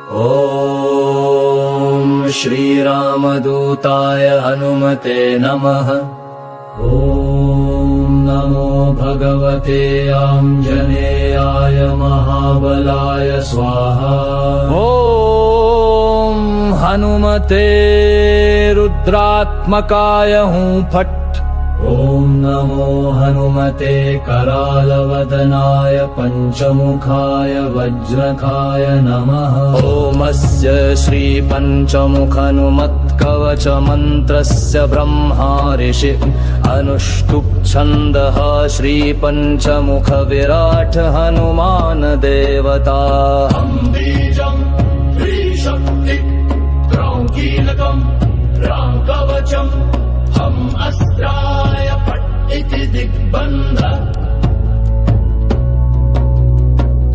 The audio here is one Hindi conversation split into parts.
ॐ श्रीरामदूताय हनुमते नमः। ॐ नमो भगवते आञ्जनेयाय महाबलाय स्वाहा। ॐ हनुमते रुद्रात्मकाय हूँ फट्। ॐ नमो हनुमते करालवदनाय पञ्चमुखाय वज्रखाय नमः। ओमस्य श्रीपञ्चमुखहनुमत्कवचमन्त्रस्य ब्रह्मा ऋषि अनुष्टुप् छन्दः श्रीपञ्चमुखविराट् हनुमान् देवता। बीजं त्रिशक्ति त्रौं कीलकं रां कवचम् हम अस्त्राय फट् इति दिग्बन्ध।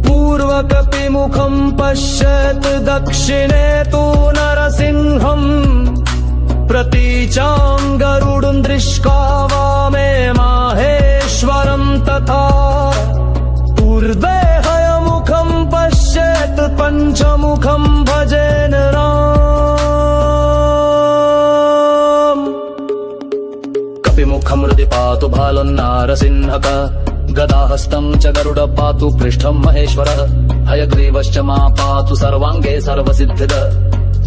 पूर्वकपिमुखं पश्येत् दक्षिणे तु नरसिंहम् प्रतीचां गरुडं दृष्ट्वा वामे माहेश्वरं तथा। पूर्वे हयमुखं पश्येत् पञ्चमुखं भजेन मुखं हृदि पातु भालन्नारसिंहक। गदाहस्तं च गरुड पातु पृष्ठं महेश्वरः। हयग्रीवश्च मा पातु सर्वाङ्गे सर्वसिद्धिद।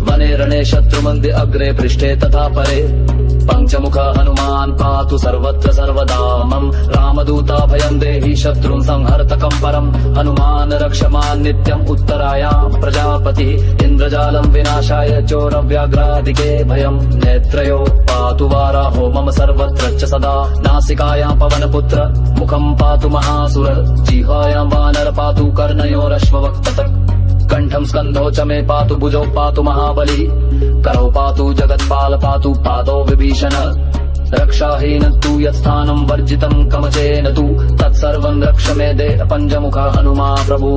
वने रणे शत्रुमन्दे अग्रे पृष्ठे तथा परे। पञ्चमुख हनुमान् पातु सर्वत्र सर्वदा मम। रामदूता भयं देहि शत्रुं संहर्तकं परम्। हनुमान् रक्षमान् नित्यम् उत्तरायां प्रजापतिः। इन्द्रजालं विनाशाय चोरव्याघ्रादिके भयम्। नेत्रयो पातु वाराहो मम सर्वत्र च सदा। नासिकायां पवनपुत्र मुखं पातु महासुर। जिह्वायां वानर पातु कर्णयोरश्ववक्ततक्। कंठं स्कन्धौ च मे पातु भुजौ पातु महाबली। करौ पातु जगत्पाल पातु पादौ विभीषण। रक्षाहीन तु यत्स्थानं वर्जितं कवचेन तु तत्सर्वं रक्ष मे देह पञ्चमुख हनुमा प्रभु।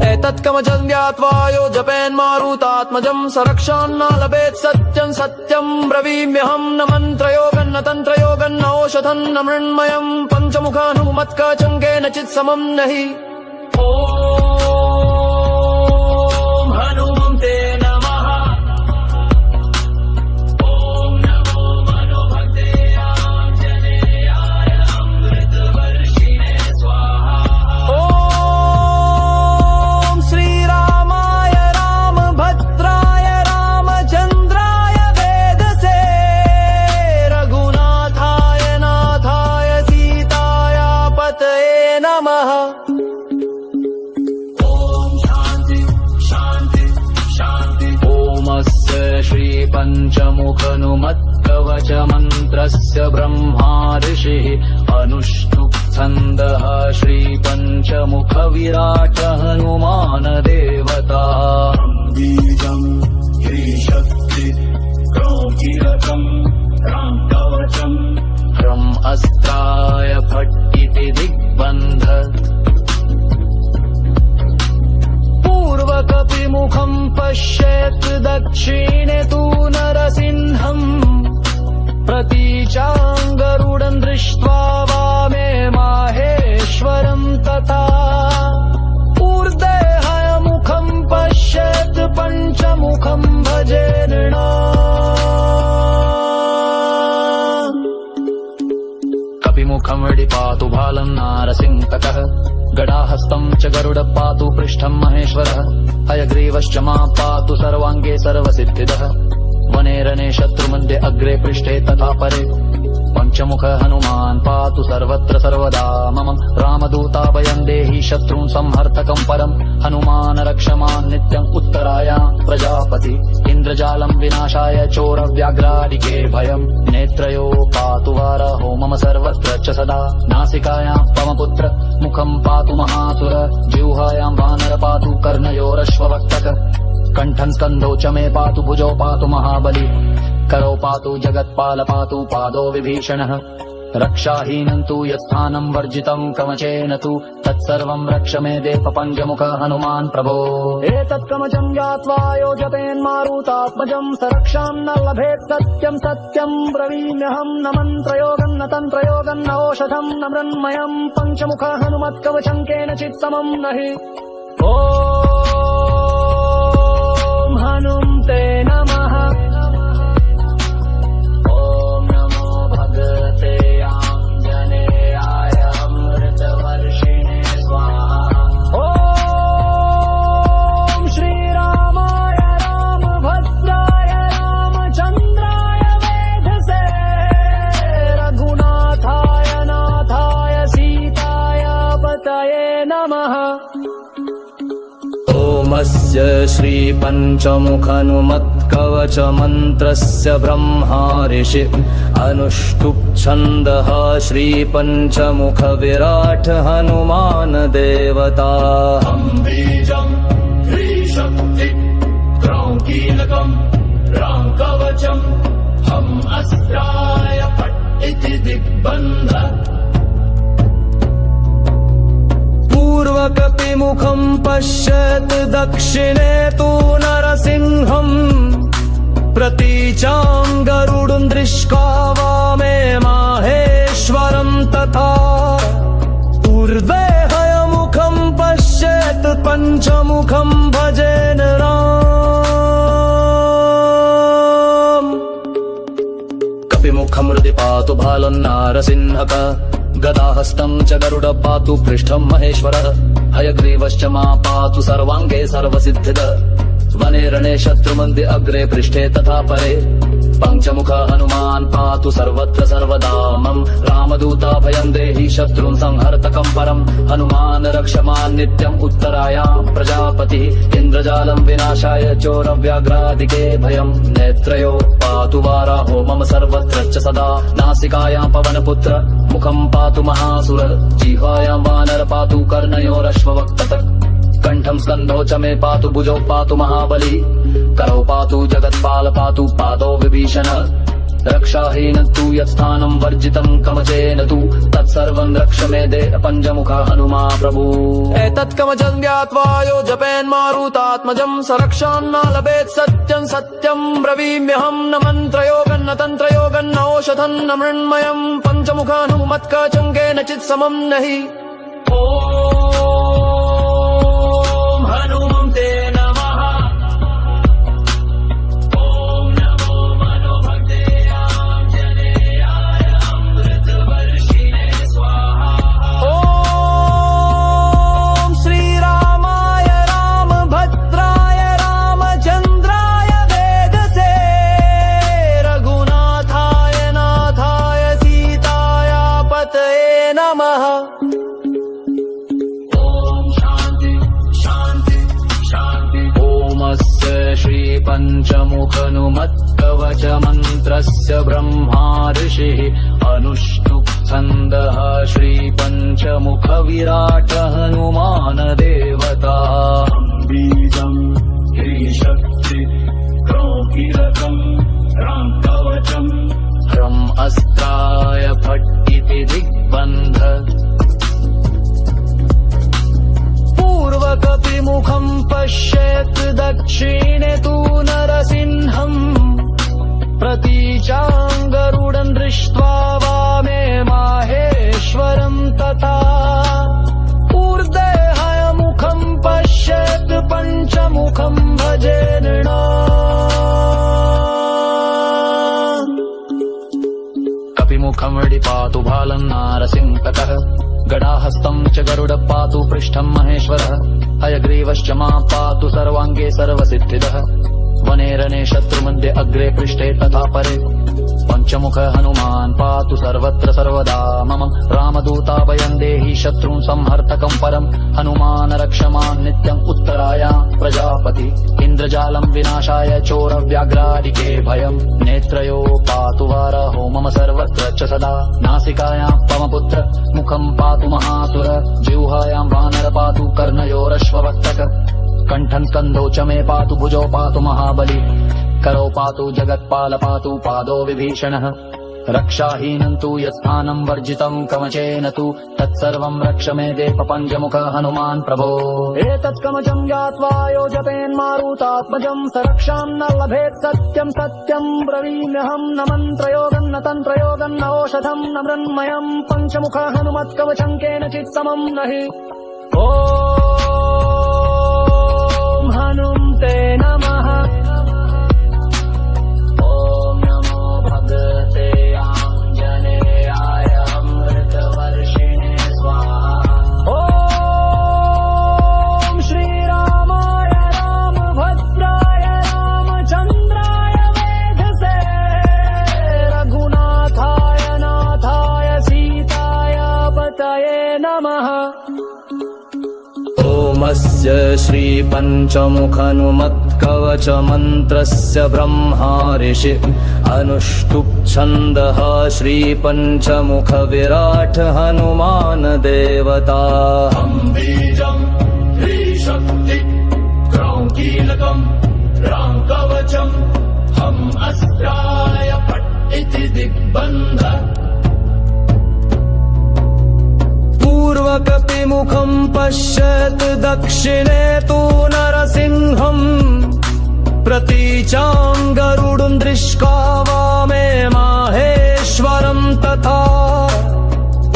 एतत् कवचं ज्ञात्वा यो जपेन्मारुतात्मजं स रक्षान्न लभेत् सत्यं सत्यं ब्रवीम्यहं। न मन्त्रयोगं न तन्त्रयोगं न औषधं न मृण्मयं। पञ्चमुख हनुमत्कवचं केनचित् समं नहि। हनुमते नमः। ॐ नमो मनोभक्ते आञ्जनेयाय अमृतवर्षिणे स्वाहा। ॐ श्रीरामाय रामभद्राय रामचन्द्राय वेदसे। रघुनाथाय नाथाय सीताय पतये नमः। श्रीपञ्चमुखहनुमत्कवचमन्त्रस्य ब्रह्मा ऋषिः अनुष्टुप् छन्दः श्रीपञ्चमुखविराट् हनुमान् देवता। बीजं त्रिशक्ति त्रौं कीलकं रां कवचम् ह्रम् अस्त्राय फट् इति दिग्बन्ध। पूर्वकपिमुखं पश्येत् दक्षिणे तु नरसिंहम् प्रतीचां गरुडं दृष्ट्वा वामे माहेश्वरं तथा। ऊर्ध्वे हयमुखं पश्येत् पञ्चमुखं भजेन। कपिमुखं हृदि पातु भालं नारसिंहकः। गदाहस्तं च गरुड पातु पृष्ठं महेश्वरः। हयग्रीवश्च मा पातु सर्वाङ्गे सर्वसिद्धिदः। वने रणे शत्रुमन्दे अग्रे पृष्ठे तथा परे। पञ्चमुख हनुमान् पातु सर्वत्र सर्वदा मम। रामदूता भयं देहि शत्रून् संहर्तकं परम्। हनुमान् रक्षमान् नित्यम् उत्तरायां प्रजापति। इन्द्रजालं विनाशाय चोरव्याघ्रादिके भयम्। नेत्रयो पातु वाराहो मम सर्वत्र च सदा। नासिकायां पवनपुत्र मुखं पातु महासुर। जिह्वायां वानर पातु कर्णयोरश्ववक्तक। कंठं स्कन्धौ च मे पातु भुजौ पातु महाबली। करौ पातु जगत्पाल पातु पादौ विभीषणः। रक्षाहीनं तु यत्स्थानं वर्जितं कवचेन तु तत्सर्वं रक्ष मे देह पञ्चमुख हनुमान् प्रभो। एतत् कवचं ज्ञात्वा यो जपेन्मारुतात्मजं स रक्षां न लभेत् सत्यं सत्यं ब्रवीम्यहं। न मन्त्रयोगं न तन्त्रयोगं न औषधं न मृण्मयं। पञ्चमुख हनुमत्कवचं केनचित् समं नहि। हनुमते नमः। ॐ नमो भगवते आञ्जनेयाय अमृतवर्षिणे स्वाहा। ॐ श्रीरामाय रामभद्राय रामचन्द्राय वेधसे रघुनाथाय नाथाय सीताय पतये नमः। ओमस्य श्रीपञ्चमुखहनुमत्कवचमन्त्रस्य ब्रह्मा ऋषि अनुष्टुप् छन्दः श्रीपञ्चमुखविराट् हनुमान् देवता। बीजम् ह्रीशक्ति कीलकम् राङ्कवचम् हम् अस्त्राय फट् इति दिग्बन्ध। पूर्वकपिमुखं पश्यत् दक्षिणे तु नरसिंहम् प्रतीचां गरुडं दृष्ट्वा वामे माहेश्वरं तथा ऊर्ध्वे हयमुखं पश्येत् पञ्चमुखं भजेन राम। कपिमुखं हृदि पातु बालं नारसिंहक गदाहस्तं च गरुड पातु पृष्ठं महेश्वरः हयग्रीवश्च मा पातु सर्वाङ्गे सर्वसिद्धिद। वने रणे शत्रुमन्दे अग्रे पृष्ठे तथा परे पञ्चमुख हनुमान् पातु सर्वत्र सर्वदा मम। रामदूताभयं देहि शत्रुं संहर्तकं परम् हनुमान् रक्षमान् नित्यम् उत्तरायां प्रजापतिः इन्द्रजालं विनाशाय चोरव्याघ्रादिके भयम्। नेत्रयो पातु वाराहो मम सर्वत्र च सदा नासिकायां पवनपुत्र मुखं पातु महासुर जिह्वायां वानर पातु कर्णयोरश्ववक्त्रतः कण्ठं स्कन्धौ च मे पातु भुजौ पातु महाबली करौ पातु जगत्पाल पातु पादौ विभीषण। रक्षाहीन तु यत्स्थानं वर्जितं कवचेन तु तत्सर्वं रक्ष मे देह पञ्चमुख हनुमा प्रभु। एतत् कवचं ज्ञात्वा यो जपेन्मारुतात्मजं स रक्षान्न लभेत् सत्यं सत्यं ब्रवीम्यहं न मन्त्रयोगं न तन्त्रयोगं न औषधं न मृण्मयं पञ्चमुख हनुमत्कवचं केनचित् समं नहि। ॐ हनुमते नमः। ॐ नमो मनोभक्ते आञ्जनेयाय अमृतवर्षिणे स्वाहा। ॐ श्रीरामाय रामभद्राय रामचन्द्राय वेधसे रघुनाथाय नाथाय सीताय पतये नमः। श्रीपञ्चमुखहनुमत्कवचमन्त्रस्य ब्रह्मा ऋषिः अनुष्टुप् छन्दः श्रीपञ्चमुखविराट् हनुमान् देवता। बीजम् ह्रीशक्ति कीलकम् राङ्कवचम् हम् अस्त्राय फट् इति दिग्बन्ध। पूर्वकपिमुखं पश्येत् दक्षिणे तु नरसिंहम् प्रतीचां गरुडं दृष्ट्वा वामे माहेश्वरं तथा ऊर्ध्वे हयमुखं पश्येत् पञ्चमुखं भजेन राम। कपिमुखं पातु बालं नारसिंहकः गदाहस्तं च गरुड पातु पृष्ठं महेश्वरः हयग्रीवश्च मा पातु सर्वाङ्गे सर्वसिद्धिदः। वने रणे शत्रुमध्ये अग्रे पृष्ठे तथा परे पञ्चमुख हनुमान् पातु सर्वत्र सर्वदा मम। रामदूताभयं देहि शत्रुं संहर्तकं परम् हनुमान् रक्षमान् नित्यम् उत्तरायां प्रजापति इन्द्रजालं विनाशाय चोरव्याघ्रादिके भयम्। नेत्रयो पातु वाराहो मम सर्वत्र च सदा नासिकायां पवनपुत्र मुखं पातु महासुर जिह्वायां वानर पातु कर्णयोरश्ववक्त्रक कण्ठं स्कन्धौ च मे पातु भुजौ पातु महाबली करौ पातु जगत्पाल पातु पादौ विभीषणः। रक्षाहीनं तु यत्स्थानं वर्जितं कवचेन तु तत्सर्वं रक्ष मे देह पञ्चमुख हनुमान् प्रभो। एतत् कवचं ज्ञात्वा यो जपेन्मारुतात्मजं स रक्षां न लभेत् सत्यं सत्यं ब्रवीम्यहं न मन्त्रयोगं न तन्त्रयोगं न औषधं न मृण्मयं पञ्चमुख हनुमत्कवचं केनचित् समं नहि। ॐ हनुमते नमः। ओमस्य श्रीपञ्चमुखनुमत्कवचमन्त्रस्य ब्रह्मा ऋषि अनुष्टुप् छन्दः श्रीपञ्चमुखविराट् हनुमान् देवता बीजम् ह्रीशक्ति क्रौं कीलकम् रां कवचम् हम् अस्त्राय फट् इति दिग्बन्ध पूर्वकपिमुखं पश्यत् दक्षिणे तु नरसिंहम् प्रतीचां गरुडं दृष्ट्वा वामे माहेश्वरं तथा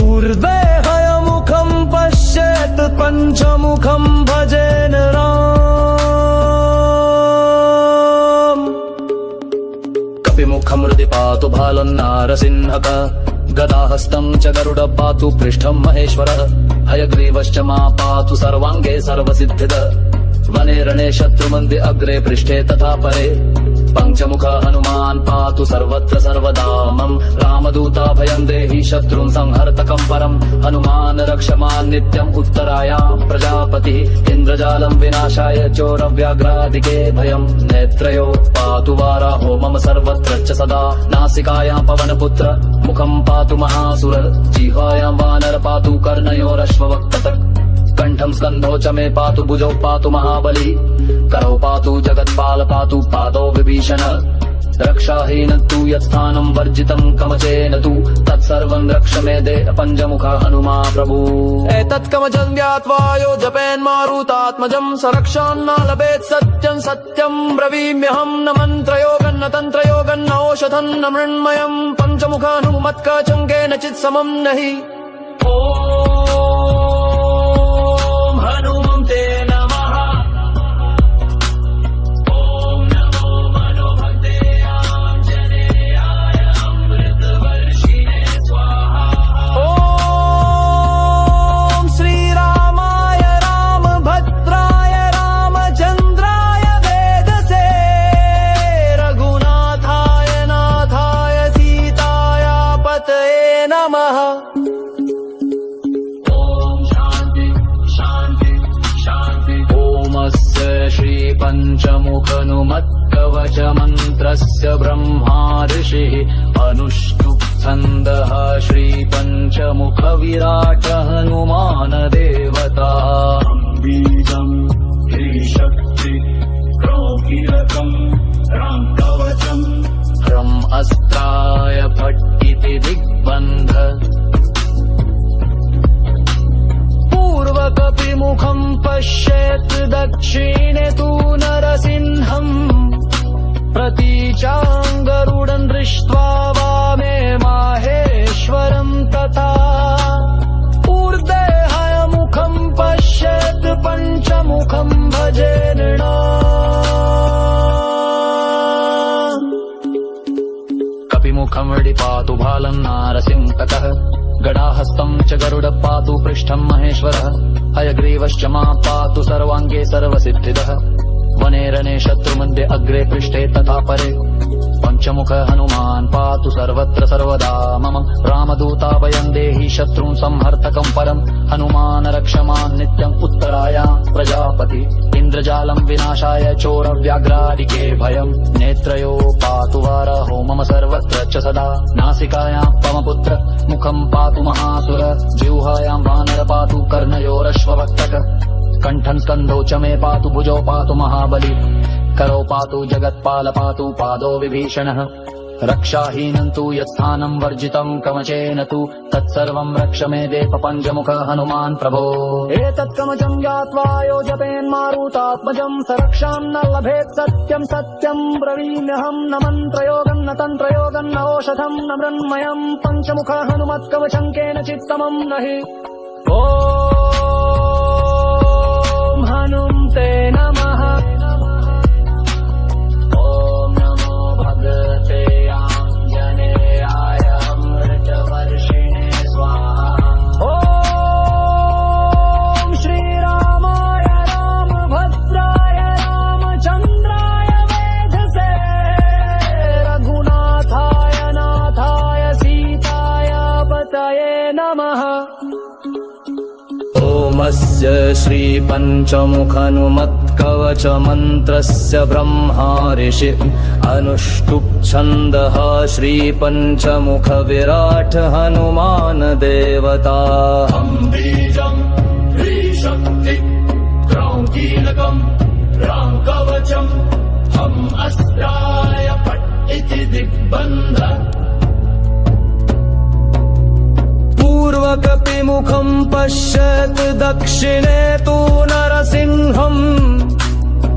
ऊर्ध्वे हयमुखं पश्येत् पञ्चमुखं भजेन राम कपिमुखं हृदि पातु भालन्नारसिंहक गदाहस्तं च गरुड पातु पृष्ठं महेश्वरः हयग्रीवश्च मा पातु सर्वाङ्गे सर्वसिद्धिद वने रणे शत्रुमन्दे अग्रे पृष्ठे तथा परे पञ्चमुख हनुमान् पातु सर्वत्र सर्वदा मम रामदूताभयं देहि शत्रुं संहर्तकं परम् हनुमान् रक्षमान् नित्यम् उत्तरायां प्रजापतिः इन्द्रजालं विनाशाय चोरव्याघ्रादिके भयम् नेत्रयो पातु वाराहो मम सर्वत्र च सदा नासिकायां पवनपुत्र मुखं पातु महासुर जिह्वायां वानर पातु कर्णयोरश्ववक्ततक् कंठं स्कन्धौ च मे पातु भुजौ पातु महाबली करौ पातु जगत्पाल पातु पादौ विभीषण रक्षाहीन तु यत्स्थानं वर्जितं कवचेन तु तत्सर्वं रक्ष मे देह पञ्चमुख हनुमा प्रभु एतत् कवचं ज्ञात्वा यो जपेन्मारुतात्मजं सरक्षान्न लभेत् सत्यं सत्यं ब्रवीम्यहं न मन्त्रयोगं न तन्त्रयोगं न औषधं न मृण्मयं पञ्चमुख हनुमत्कवचं केनचित् समं नहि हनुमन्ते नमः ॐ नमो मनोभक्ते आञ्जनेयाय अमृतवर्षिणे स्वाहा ॐ श्रीरामाय रामभद्राय रामचन्द्राय वेदसे रघुनाथाय नाथाय सीताय पतये नमः ओमस्य श्रीपञ्चमुखनुमत्कवचमन्त्रस्य ब्रह्मा ऋषिः अनुष्टुप् छन्दः श्रीपञ्चमुखविराट् हनुमान् देवता बीजम् ह्रीशक्ति क्रौं कीलकम् रां कवचम् ह्रम् अस्त्राय फट् इति दिग्बन्ध पूर्वकपिमुखं पश्येत् दक्षिणे तु नरसिंहम् प्रतीचां गरुडं दृष्ट्वा वामे माहेश्वरं तथा ऊर्ध्वे हयमुखं पश्येत् पञ्चमुखं भजेन कपिमुखं पातु भालं नारसिंहकः गदाहस्तं च गरुड पातु पृष्ठं महेश्वरः हयग्रीवश्च मा पातु सर्वाङ्गे सर्वसिद्धिदः वने रणे शत्रुमन्दे अग्रे पृष्ठे तथा परे पञ्चमुख हनुमान् पातु सर्वत्र सर्वदा मम रामदूताभयं देहि शत्रुं संहर्तकं परम् हनुमान् रक्षमान् नित्यम् उत्तरायां प्रजापति इन्द्रजालं विनाशाय चोरव्याघ्रादिके भयम् नेत्रयो पातु वाराहो मम सर्वत्र च सदा नासिकायां पवनपुत्र मुखं पातु महासुर जिह्वायां वानर पातु कर्णयोरश्ववक्तक कंठं स्कन्धौ च मे पातु भुजौ पातु महाबली करौ पातु जगत्पाल पातु पादौ विभीषणः रक्षाहीनं तु यत्स्थानं वर्जितं कवचेन तु तत्सर्वं रक्ष मे देह पञ्चमुख हनुमान् प्रभो एतत् कवचं ज्ञात्वा यो जपेन्मारुतात्मजं सरक्षां न लभेत् सत्यं सत्यं ब्रवीम्यहं न मन्त्रयोगं न तन्त्रयोगं न औषधं न मृण्मयं पञ्चमुख हनुमत्कवचं केनचित् समं नहि ॐ हनुमते नमः ॐ नमो भगवते आञ्जनेयाय अमृतवर्षिणे स्वाहा ॐ श्रीरामाय रामभद्राय रामचन्द्राय वेधसे रघुनाथाय नाथाय सीताय पतये नमः ओमस्य श्रीपञ्चमुखनुमत्कवचमन्त्रस्य ब्रह्मा ऋषि अनुष्टुप् छन्दः श्रीपञ्चमुखविराट् हनुमान् देवता बीजम् ह्रीशक्ति क्रौङ्कीलकम् राङ्कवचम् हम् अस्त्राय फट् इति दिग्बन्ध पूर्वकपिमुखं पश्यत् दक्षिणे तु नरसिंहम्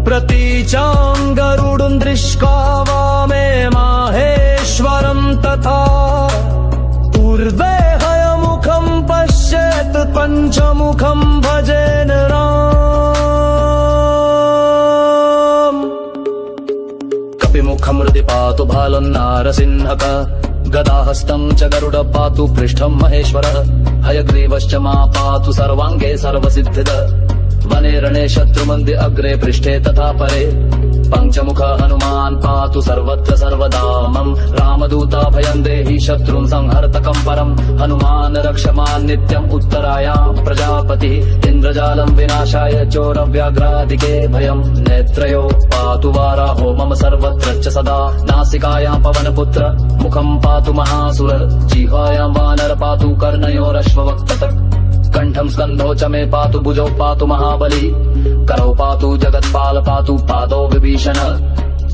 प्रतीचां गरुडं दृष्ट्वा वामे माहेश्वरं तथा ऊर्ध्वे हयमुखं पश्यत् पञ्चमुखं भजेन राम कपिमुखं हृदि पातु भालं नारसिंहक गदाहस्तं च गरुड पातु पृष्ठं महेश्वरः हयग्रीवश्च मा पातु सर्वाङ्गे सर्वसिद्धिद वने रणे शत्रुमन्दे अग्रे पृष्ठे तथा परे पञ्चमुख हनुमान् पातु सर्वत्र सर्वदा मम रामदूता भयं देहि शत्रुं संहर्तकं परं हनुमान् रक्षमान् नित्यम् उत्तरायां प्रजापतिः इन्द्रजालं विनाशाय चोरव्याघ्रादिके भयं नेत्रयो पातु वाराहो मम सर्वत्र च सदा नासिकायां पवनपुत्र मुखं पातु महासुर जिह्वायां वानर पातु कर्णयोरश्ववक्त्रतः कंठं स्कन्धौ च मे पातु भुजौ पातु महाबली करौ पातु जगत्पाल पातु पादौ विभीषण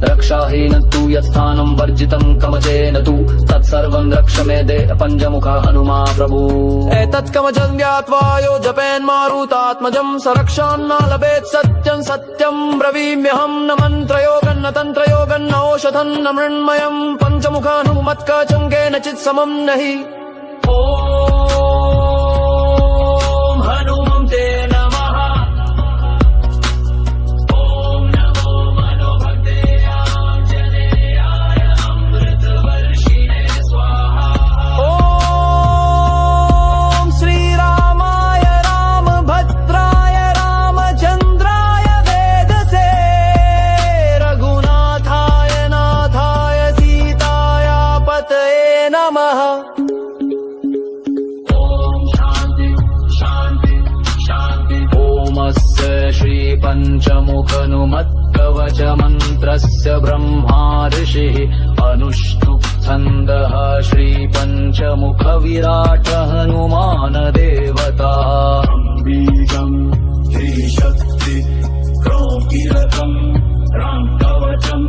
रक्षाहीन तु यत्स्थानं वर्जितं कवचेन तु तत्सर्वं रक्ष मे देह पञ्चमुख हनुमा प्रभु एतत् कवचं ज्ञात्वा यो जपेन्मारुतात्मजं स रक्षान्न लभेत् सत्यं सत्यं ब्रवीम्यहं न मन्त्रयोगं न तन्त्रयोगं न औषधं न मृण्मयं पञ्चमुख हनुमत्कवचं केनचित् समं नहि हनुमते नमः ॐ नमो मनोभक्ते आञ्जनेयाय अमृतवर्षिणे स्वाहा ॐ श्रीरामाय रामभद्राय रामचन्द्राय वेदसे रघुनाथाय नाथाय सीताय पतये नमः ओमस्य श्रीपञ्चमुखनुमत्कवचमन्त्रस्य ब्रह्मा ऋषिः अनुष्टुप् छन्दः श्रीपञ्चमुखविराट् हनुमान् देवता बीजम् ह्रीशक्ति क्रौङ्कीलकम् राङ्कवचम्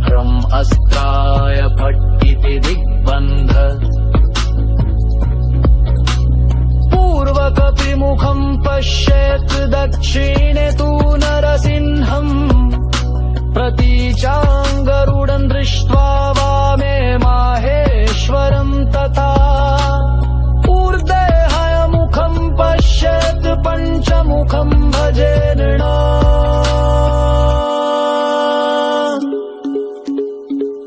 ह्रम् अस्त्राय फट् इति दिग्बन्ध पूर्वकपिमुखं पश्येत् दक्षिणे तु नरसिंहम् प्रतीचां गरुडं दृष्ट्वा वामे माहेश्वरं तथा ऊर्ध्वे हयमुखं पश्येत् पञ्चमुखं भजेन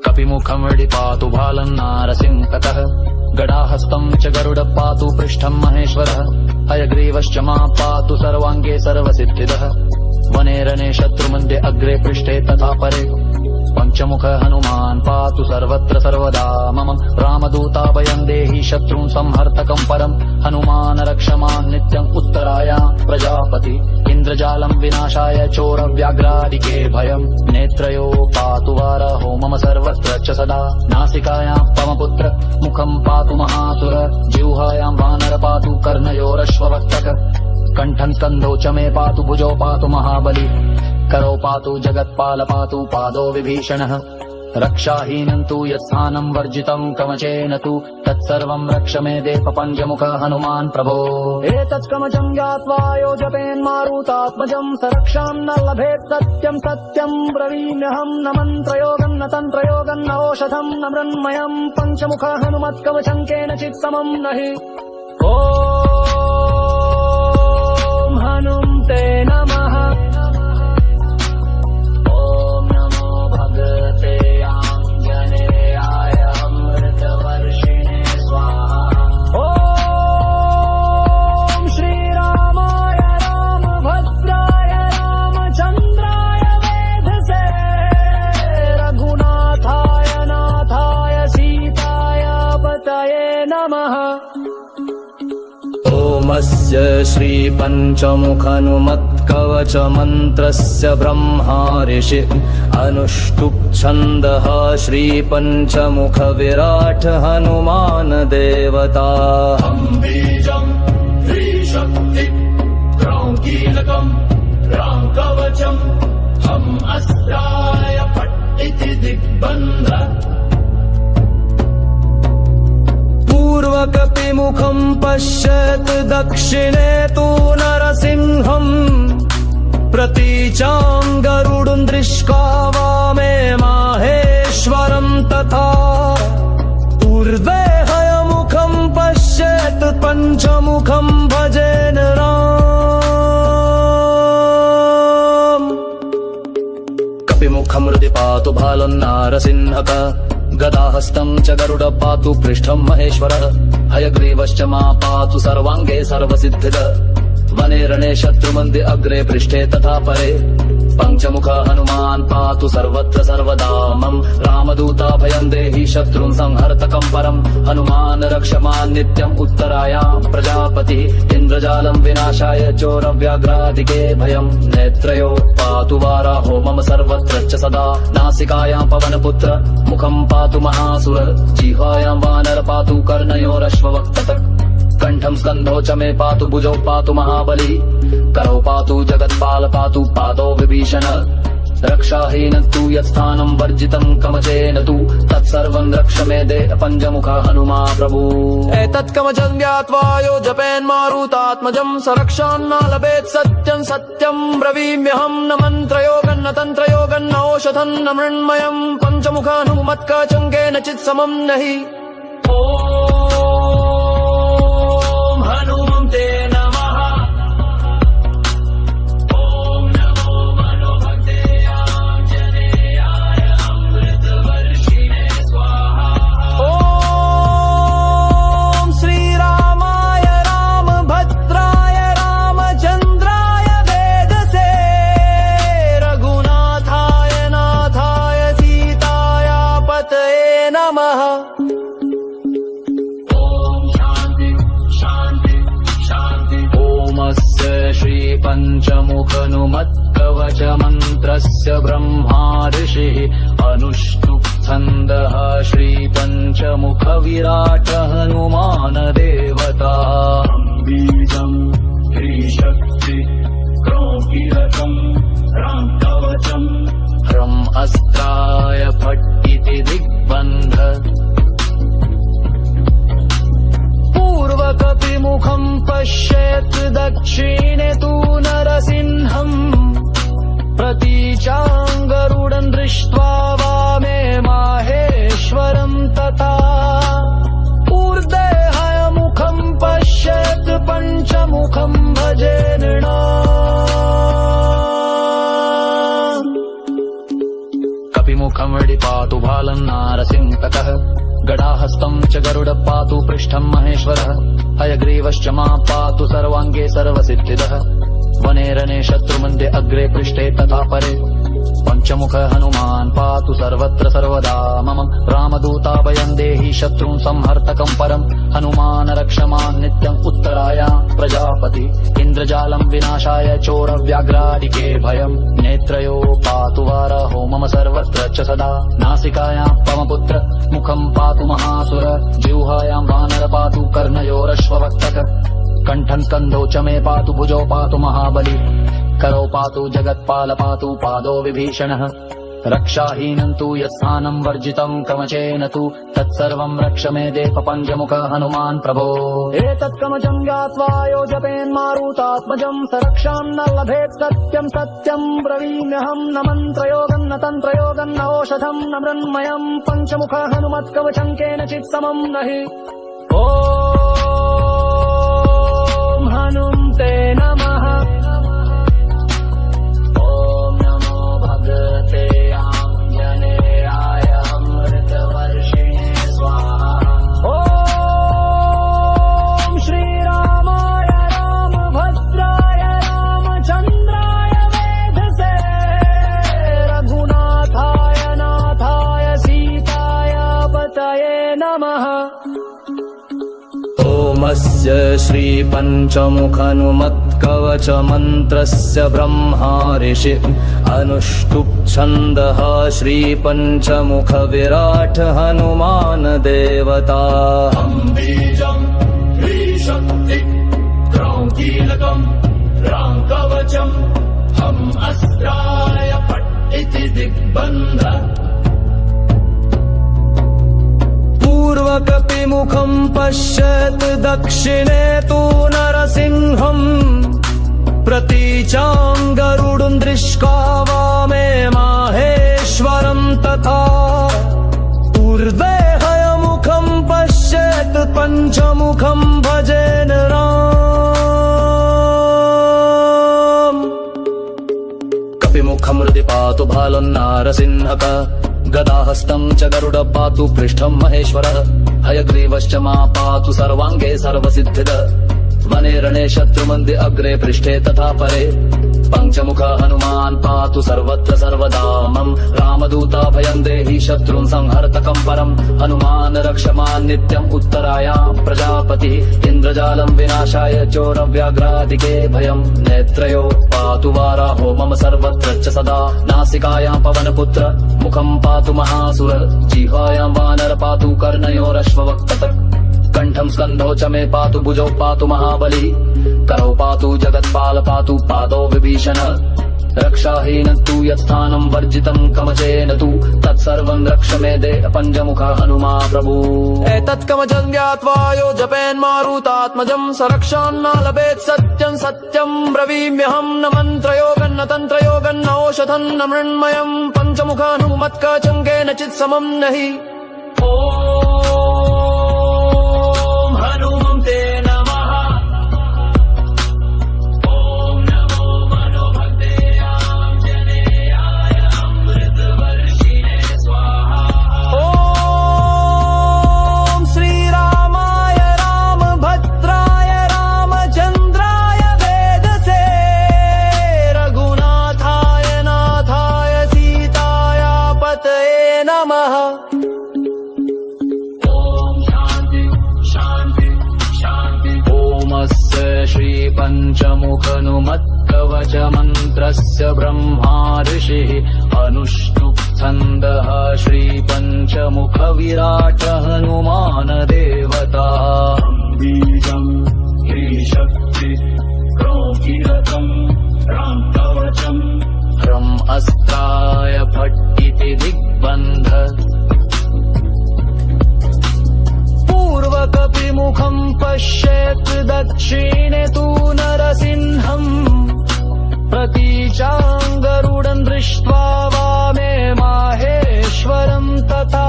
कपिमुखं हृदि पातु भालं नारसिंहकः गदाहस्तं च गरुड पातु पृष्ठं महेश्वरः हयग्रीवश्च मा पातु सर्वाङ्गे सर्वसिद्धिदः वने रणे शत्रुमन्दे अग्रे पृष्ठे तथा परे पञ्चमुख हनुमान् पातु सर्वत्र सर्वदा मम रामदूता भयं देहि शत्रुं संहर्तकं परं हनुमान् रक्षमान् नित्यम् उत्तरायां प्रजापति इन्द्रजालं विनाशाय चोरव्याघ्रादिके भयं नेत्रयो पातु वाराहो मम सर्वत्र च सदा नासिकायां पवनपुत्र मुखं पातु महासुर जिह्वायां वानर पातु कर्णयोरश्ववक्त्रः कंठं स्कन्धौ च मे पातु भुजौ पातु महाबली करौ पातु जगत्पाल पातु पादौ विभीषणः रक्षाहीनं तु यत्स्थानं वर्जितं कवचेन तु तत्सर्वं रक्ष मे देह पञ्चमुख हनुमान् प्रभो एतत् कवचं ज्ञात्वा यो जपेन्मारुतात्मजं स रक्षां न लभेत् सत्यं सत्यं ब्रवीम्यहं न मन्त्रयोगं न तन्त्रयोगं न औषधं न मृण्मयं पञ्चमुख हनुमत्कवचं केनचित् समं नहि ॐ हनुमते नमः ॐ नमो भगवते आञ्जनेयाय अमृतवर्षिणे स्वाहा ॐ श्रीरामाय रामभद्राय रामचन्द्राय वेधसे रघुनाथाय नाथाय सीताय पतये नमः ओमस्य ओमस्य श्रीपञ्चमुखनुमत्कवचमन्त्रस्य ब्रह्मा ऋषि अनुष्टुप् छन्दः श्रीपञ्चमुखविराट् हनुमान् देवता बीजं त्रिशक्ति क्रौङ्कीलकं राङ्कवचम् हम अस्त्राय फट् इति दिग्बन्ध पूर्वकपिमुखं पश्यत् दक्षिणे तु नरसिंहम् प्रतीचां गरुडं दृष्ट्वा वामे माहेश्वरं तथा ऊर्ध्वे हयमुखं पश्येत् पञ्चमुखं भजेन राम कपिमुखं हृदि पातु भालन्नारसिंहक गदाहस्तं च गरुड पातु पृष्ठं महेश्वरः हयग्रीवश्च मा पातु सर्वाङ्गे सर्वसिद्धिद वने रणे शत्रुमन्दे अग्रे पृष्ठे तथा परे पञ्चमुख हनुमान् पातु सर्वत्र सर्वदा मम रामदूताभयं देहि शत्रुं संहर्तकं परं हनुमान् रक्षमान् नित्यम् उत्तरायां प्रजापतिः इन्द्रजालं विनाशाय चोरव्याघ्रादिके भयं नेत्रयो पातु वाराहो मम सर्वत्र च सदा नासिकायां पवनपुत्र मुखं पातु महासुर जिह्वायां वानर पातु कर्णयोरश्ववक्ततक् कंठं स्कन्धौ च मे पातु भुजौ पातु महाबली करौ पातु जगत्पाल पातु पादौ विभीषण रक्षाहीनं तु यत्स्थानं वर्जितं कवचेन तु तत्सर्वं रक्ष मे देह पञ्चमुख हनुमा प्रभु एतत् कवचं ज्ञात्वा यो जपेन्मारुतात्मजं स रक्षान्न लभेत् सत्यं सत्यं ब्रवीम्यहं न मन्त्रयोगं न तन्त्रयोगं न औषधं न मृण्मयं पञ्चमुख हनुमत्कवचं केनचित् समं नहि हनुमते नमः ॐ नमो मनोभक्ते आञ्जनेयाय अमृतवर्षिणे स्वाहा ॐ श्रीरामाय रामभद्राय रामचन्द्राय वेदसे रघुनाथाय नाथाय सीताय पतये नमः ओमस्य श्रीपञ्चमुखनुमत्कवचमन्त्रस्य ब्रह्मा ऋषिः अनुष्टुप् छन्दः श्रीपञ्चमुखविराट् हनुमान् देवता बीजं त्रिशक्ति क्रौङ्कीलकं राङ्कवचम् ह्रम् अस्त्राय फट् इति दिग्बन्ध पूर्वकपिमुखं पश्येत् दक्षिणे तु नरसिंहम् प्रतीचां गरुडं दृष्ट्वा वामे माहेश्वरं तथा ऊर्ध्वे हयमुखं पश्येत् पञ्चमुखं भजेन कपिमुखं हृदि पातु भालन्नारसिंहकः गदाहस्तं च गरुड पातु पृष्ठं महेश्वरः हयग्रीवश्च मा पातु सर्वाङ्गे सर्वसिद्धिदः वने रणे शत्रुमन्दे अग्रे पृष्ठे तथा परे पञ्चमुख हनुमान् पातु सर्वत्र सर्वदा मम रामदूताभयं देहि शत्रुं संहर्तकं परं हनुमान् रक्षमान् नित्यम् उत्तरायां प्रजापति इन्द्रजालं विनाशाय चोरव्याघ्रादिके भयं नेत्रयो पातु वाराहो मम सर्वत्र च सदा नासिकायां पवनपुत्र मुखं पातु महासुर जिह्वायां वानर पातु कर्णयोरश्ववक्तक कंठं स्कन्धौ च मे पातु भुजौ पातु महाबली करौ पातु जगत्पाल पातु पादौ विभीषणः रक्षाहीनं तु यत्स्थानं वर्जितं कवचेन तु तत्सर्वं रक्ष मे देह पञ्चमुख हनुमान् प्रभो एतत् कवचं ज्ञात्वा यो जपेन्मारुतात्मजं स रक्षां न लभेत् सत्यं सत्यं ब्रवीम्यहं न मन्त्रयोगं न तन्त्रयोगं न औषधं न मृण्मयं पञ्चमुख हनुमत्कवचं केनचित् समं नहि ॐ हनुमते नमः ॐ नमो भगवते आञ्जनेयाय अमृतवर्षिणे स्वाहा ॐ श्रीरामाय रामभद्राय रामचन्द्राय वेधसे रघुनाथाय नाथाय सीताय पतये नमः ओमस्य ॐ श्रीपञ्चमुखनुमत्कवचमन्त्रस्य ब्रह्मा ऋषि अनुष्टुप् छन्दः श्रीपञ्चमुखविराट् हनुमान् देवता बीजं ह्रीशक्ति कीलकम् रां कवचम् हम् अस्त्राय फट् इति दिग्बन्ध पूर्वकपिमुखं पश्यत् दक्षिणे तु नरसिंहम् प्रतीचां गरुडं दृष्ट्वा वामे माहेश्वरं तथा ऊर्ध्वे हयमुखं पश्यत् पञ्चमुखं भजेन राम कपिमुखं हृदि पातु भालन्नारसिंहक गदाहस्तं च गरुड पातु पृष्ठं महेश्वरः हयग्रीवश्च मा पातु सर्वाङ्गे सर्वसिद्धिद वने रणे शत्रुमन्दे अग्रे पृष्ठे तथा परे पञ्चमुख हनुमान् पातु सर्वत्र सर्वदा मम रामदूता भयं देहि शत्रुं संहर्तकं परं हनुमान् रक्षमान् नित्यम् उत्तरायां प्रजापतिः इन्द्रजालं विनाशाय चोरव्याघ्रादिके भयं नेत्रयो पातु वाराहो मम सर्वत्र च सदा नासिकायां पवनपुत्र मुखं पातु महासुर जिह्वायां वानर पातु कर्णयोरश्ववक्ततः कंठं स्कन्धौ च मे पातु भुजौ पातु महाबली करौ पातु जगत्पाल पातु पादौ विभीषण रक्षाहीनं तु यत्स्थानं वर्जितं कवचेन तु तत्सर्वं रक्ष मे देह पञ्चमुख हनुमा प्रभु एतत् कवचं ज्ञात्वा यो जपेन्मारुतात्मजं स रक्षान्न लभेत् सत्यं सत्यं ब्रवीम्यहं न मन्त्रयोगं न तन्त्रयोगं न औषधं न मृण्मयं पञ्चमुख हनुमत्कवचं केनचित् समं नहि हनुमते नमः ॐ नमो मनोभक्ते आञ्जनेयाय अमृतवर्षिणे स्वाहा ॐ श्रीरामाय रामभद्राय रामचन्द्राय वेदसे रघुनाथाय नाथाय सीताय पतये नमः श्रीपञ्चमुखनुमत्कवचमन्त्रस्य ब्रह्मा ऋषिः अनुष्टुप् छन्दः श्रीपञ्चमुखविराट् हनुमान् देवता बीजं ह्रीशक्ति कीलकम् रां कवचम् ह्रम् अस्त्राय फट् इति दिग्बन्ध पूर्वकपिमुखं पश्येत् दक्षिणे तु नरसिंहम् प्रतीचां गरुडं दृष्ट्वा वामे माहेश्वरं तथा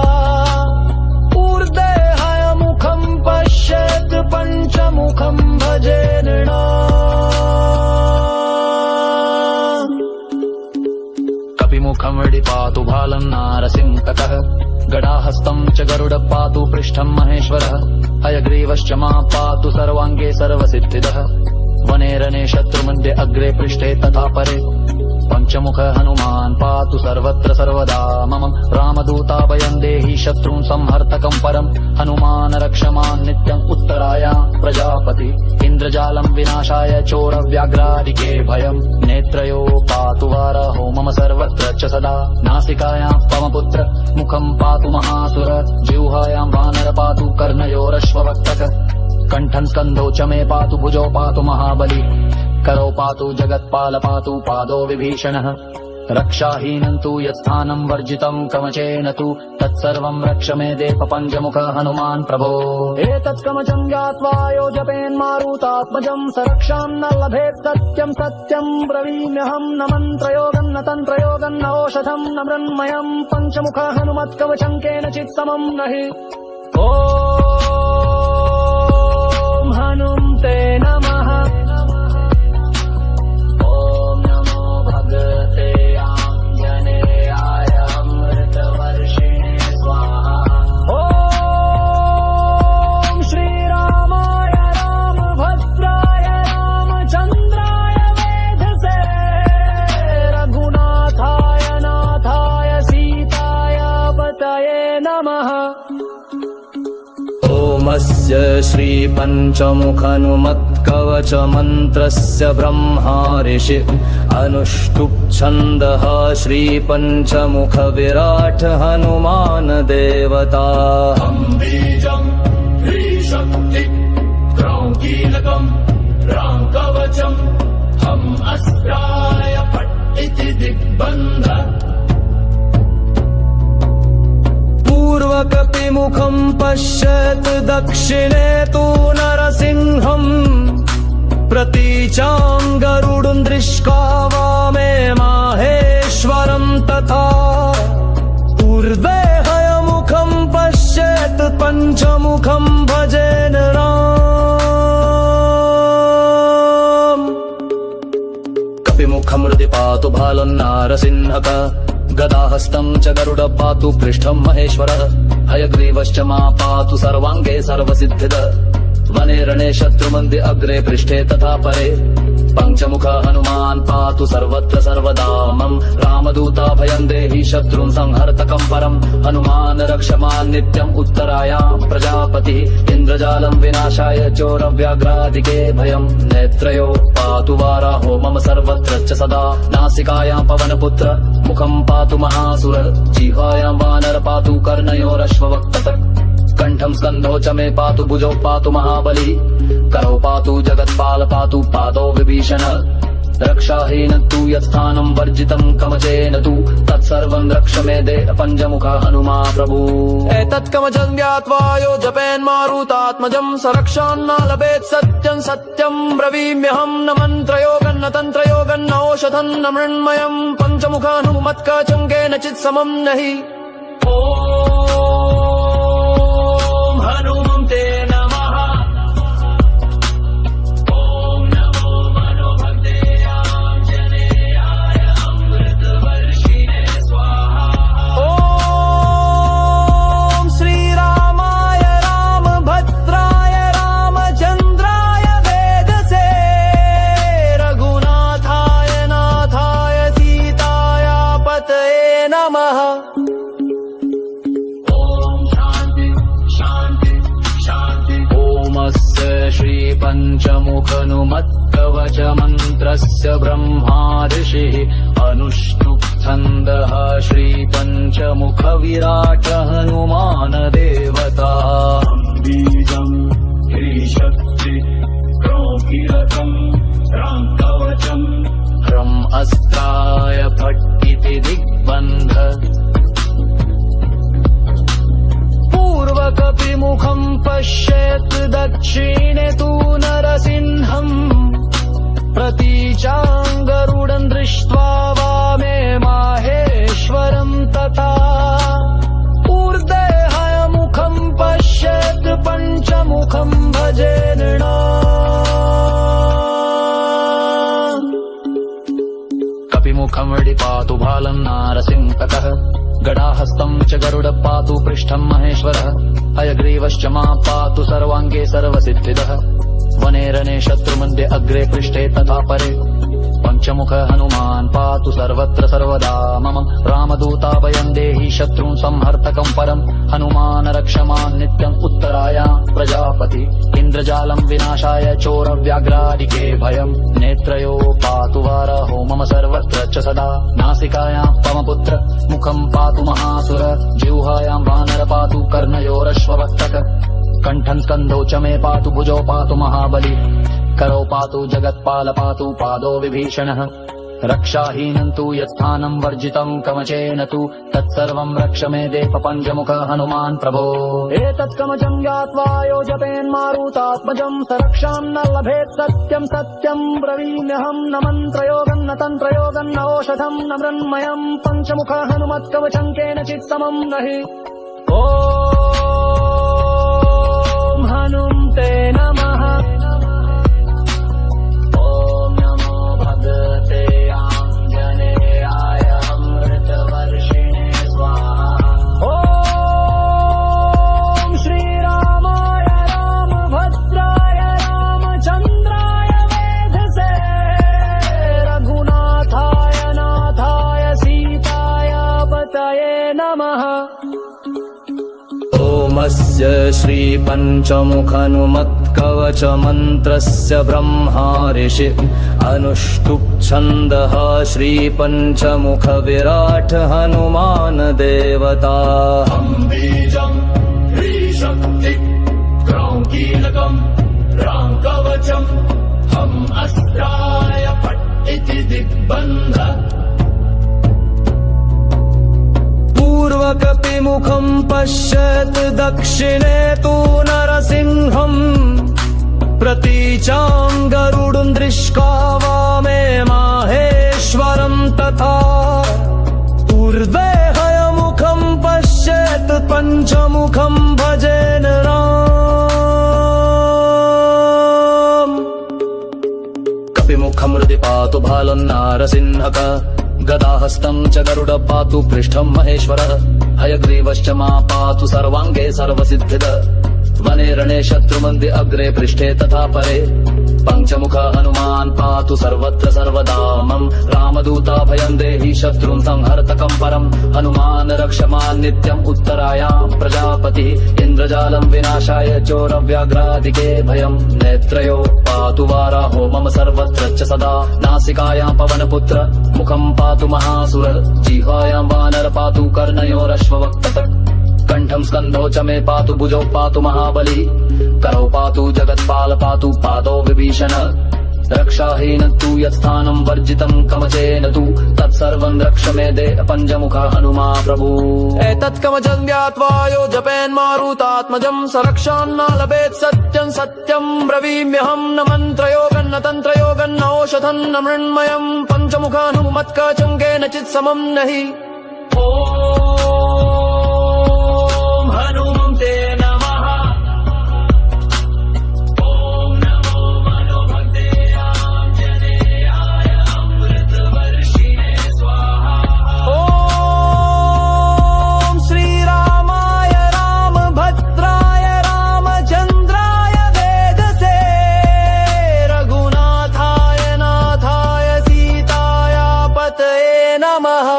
ऊर्ध्वे हयमुखं पश्येत् पञ्चमुखं भजेन कपिमुखं हृदि पातु भालं नारसिंहकः गदाहस्तं च गरुड पातु पृष्ठं महेश्वरः हयग्रीवश्च मा पातु सर्वाङ्गे सर्वसिद्धिदः वने रणे शत्रुमन्दे अग्रे पृष्ठे तथा परे पञ्चमुख हनुमान् पातु सर्वत्र सर्वदा मम रामदूता भयं देहि शत्रून् संहर्तकं परं हनुमान् रक्षमान् नित्यम् उत्तरायां प्रजापति इन्द्रजालं विनाशाय चोरव्याघ्रादिके भयं नेत्रयो पातु वाराहो मम सर्वत्र च सदा नासिकायां पवनपुत्र मुखं पातु महासुर जिह्वायां वानर पातु कर्णयोरश्ववक्तक कंठं स्कन्धौ च मे पातु भुजौ पातु महाबली करौ पातु जगत्पाल पातु पादौ विभीषणः रक्षाहीनं तु यत्स्थानं वर्जितं कवचेन तु तत्सर्वं रक्ष मे देह पञ्चमुख हनुमान् प्रभो एतत् कवचं ज्ञात्वा यो जपेन्मारुतात्मजं स रक्षां न लभेत् सत्यं सत्यं ब्रवीम्यहं न मन्त्रयोगं न तन्त्रयोगं न औषधं न मृण्मयं पञ्चमुख हनुमत्कवचं केनचित् समं नहि ॐ हनुमते नमः ॐ नमो भगवते आञ्जनेयाय अमृतवर्षिणे स्वाहा ॐ श्रीरामाय रामभद्राय रामचन्द्राय वेधसे रघुनाथाय नाथाय सीताय पतये नमः ॐ ओमस्य श्रीपञ्चमुखनुमत्कवचमन्त्रस्य ब्रह्मा ऋषि अनुष्टुप् छन्दः श्रीपञ्चमुखविराट् हनुमान् देवता बीजम् ह्रीशक्ति कीलकम् राङ्कवचम् हम् अस्त्राय फट् इति दिग्बन्ध पूर्वकपिमुखं पश्यत् दक्षिणे तु नरसिंहम् प्रतीचां गरुडं दृष्ट्वा वामे माहेश्वरं तथा ऊर्ध्वे हयमुखं पश्येत् पञ्चमुखं भजेन राम कपिमुखं हृदि पातु भालन्नारसिंहक गदाहस्तं च गरुड पातु पृष्ठं महेश्वरः हयग्रीवश्च मा पातु सर्वाङ्गे सर्वसिद्धिद वने रणे शत्रुमन्दे अग्रे पृष्ठे तथा परे पञ्चमुख हनुमान् पातु सर्वत्र सर्वदा मम रामदूताभयं देहि शत्रुं संहर्तकं परम् हनुमान् रक्षमान् नित्यम् उत्तरायां प्रजापतिः इन्द्रजालं विनाशाय चोरव्याघ्रादिके भयम् नेत्रयो पातु वाराहो मम सर्वत्र च सदा नासिकायां पवनपुत्र मुखं पातु महासुर जिह्वायां वानर पातु कर्णयोरश्ववक्ततक् कण्ठं स्कन्धो च मे पातु भुजौ पातु महाबली करौ पातु जगत्पाल पातु पादौ विभीषण रक्षाहीनं तु यत्स्थानं वर्जितं कवचेन तु तत्सर्वं रक्ष मे देह पञ्चमुख हनुमा प्रभु एतत् कवचं ज्ञात्वा यो जपेन्मारुतात्मजं स रक्षान्न लभेत् सत्यं सत्यं ब्रवीम्यहं न मन्त्रयोगं न तन्त्रयोगं न औषधं न मृण्मयं पञ्चमुख हनुमत्कवचं केनचित् समं नहि हनुमन्ते नमः ॐ नमो मनोभक्ते आञ्जनेयाय अमृतवर्षिणे स्वाहा ॐ श्रीरामाय रामभद्राय रामचन्द्राय वेदसे रघुनाथाय नाथाय सीताय पतये नमः ओमस्य श्रीपञ्चमुखनुमत्कवचमन्त्रस्य ब्रह्मा ऋषिः अनुष्टुप् छन्दः श्रीपञ्चमुखविराट् हनुमान् देवता बीजम् ह्रीशक्ति कीलकम् राङ्कवचम् ह्रम् अस्त्राय फट् इति दिग्बन्ध पूर्वकपिमुखं पश्येत् दक्षिणे तु नरसिंहम् प्रतीचां गरुडं दृष्ट्वा वामे माहेश्वरं तथा ऊर्ध्वे हयमुखं पश्येत् पञ्चमुखं भजेन कपिमुखं पातु भालं नारसिंहकः गदाहस्तं च गरुड पातु पृष्ठं महेश्वरः हयग्रीवश्च मा पातु सर्वाङ्गे सर्वसिद्धिदः वने रणे शत्रुमन्दे अग्रे पृष्ठे तथा परे पञ्चमुख हनुमान् पातु सर्वत्र सर्वदा मम रामदूताभयं देहि शत्रुं संहर्तकं परम् हनुमान् रक्षमान् नित्यम् उत्तरायां प्रजापति इन्द्रजालं विनाशाय चोरव्याघ्रादिके भयम् नेत्रयो पातु वाराहो मम सर्वत्र च सदा नासिकायां पवनपुत्र मुखं पातु महासुर जिह्वायां वानर पातु कर्णयोरश्ववक्तक कण्ठं स्कन्धौ च मे पातु भुजौ पातु महाबली करौ पातु जगत्पाल पातु पादौ विभीषणः रक्षाहीनं तु यत्स्थानं वर्जितं कवचेन तु तत्सर्वं रक्ष मे देह पञ्चमुख हनुमान् प्रभो एतत् कवचं ज्ञात्वा यो जपेन्मारुतात्मजं स रक्षां न लभेत् सत्यं सत्यं ब्रवीम्यहं न मन्त्रयोगं न तन्त्रयोगं न औषधं न मृण्मयं पञ्चमुख हनुमत्कवचं केनचित् समं नहि ॐ हनुमते नमः ओमस्य श्रीपञ्चमुखनुमत्कवचमन्त्रस्य ब्रह्मा ऋषि अनुष्टुप् छन्दः श्रीपञ्चमुखविराट् हनुमान् देवता बीजम् ह्रीशक्ति क्रौङ्कीलकम् राङ्कवचम् हम् अस्त्राय फट् इति दिग्बन्ध पूर्वकपिमुखं पश्यत् दक्षिणे तु नरसिंहम् प्रतीचां गरुडं दृष्ट्वा वामे माहेश्वरं तथा ऊर्ध्वे हयमुखं पश्येत् पञ्चमुखं भजेन राम कपिमुखं हृदि पातु भालन्नारसिंहक गदाहस्तं च गरुड पातु पृष्ठं महेश्वरः हयग्रीवश्च मा पातु सर्वाङ्गे सर्वसिद्धिद वने रणे शत्रुमन्दि अग्रे पृष्ठे तथा परे पञ्चमुख हनुमान् पातु सर्वत्र सर्वदा मम रामदूता भयं देहि शत्रुं संहर्तकं परम् हनुमान् रक्षमान् नित्यम् उत्तरायां प्रजापतिः इन्द्रजालं विनाशाय चोरव्याघ्रादिके भयम् नेत्रयो पातु वाराहो मम सर्वत्र च सदा नासिकायां पवनपुत्र मुखं पातु महासुर जिह्वायां वानर पातु कर्णयोरश्ववक्ततक् कंठं स्कन्धौ च मे पातु भुजौ पातु महाबली करौ पातु जगत्पाल पातु पादौ विभीषण रक्षाहीन तु यत्स्थानं वर्जितं कवचेन तु तत्सर्वं रक्ष मे देह पञ्चमुख हनुमा प्रभु एतत् कवचं ज्ञात्वा यो जपेन्मारुतात्मजं स रक्षान्न लभेत् सत्यं सत्यं ब्रवीम्यहं न मन्त्रयोगं न तन्त्रयोगं न औषधं न मृण्मयं पञ्चमुख हनुमत्कवचं केनचित् समं नहि हनुमते नमः ॐ नमो मनोभक्ते आञ्जनेयाय अमृतवर्षिणे स्वाहा ॐ श्रीरामाय रामभद्राय रामचन्द्राय वेदसे रघुनाथाय नाथाय सीताय पतये नमः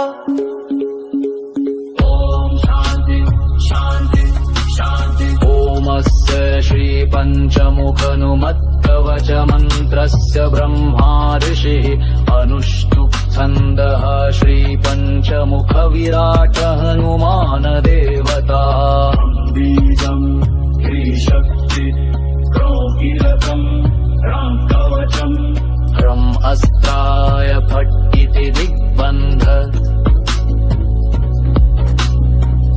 ओमस्य श्रीपञ्चमुखनुमत्कवचमन्त्रस्य ब्रह्मा ऋषिः अनुष्टुप् छन्दः श्रीपञ्चमुखविराट् हनुमान् देवता बीजम् ह्रीशक्ति क्रौङ्कीलकम् राङ्कवचम् ह्रम् अस्त्राय फट् इति दिग्बन्ध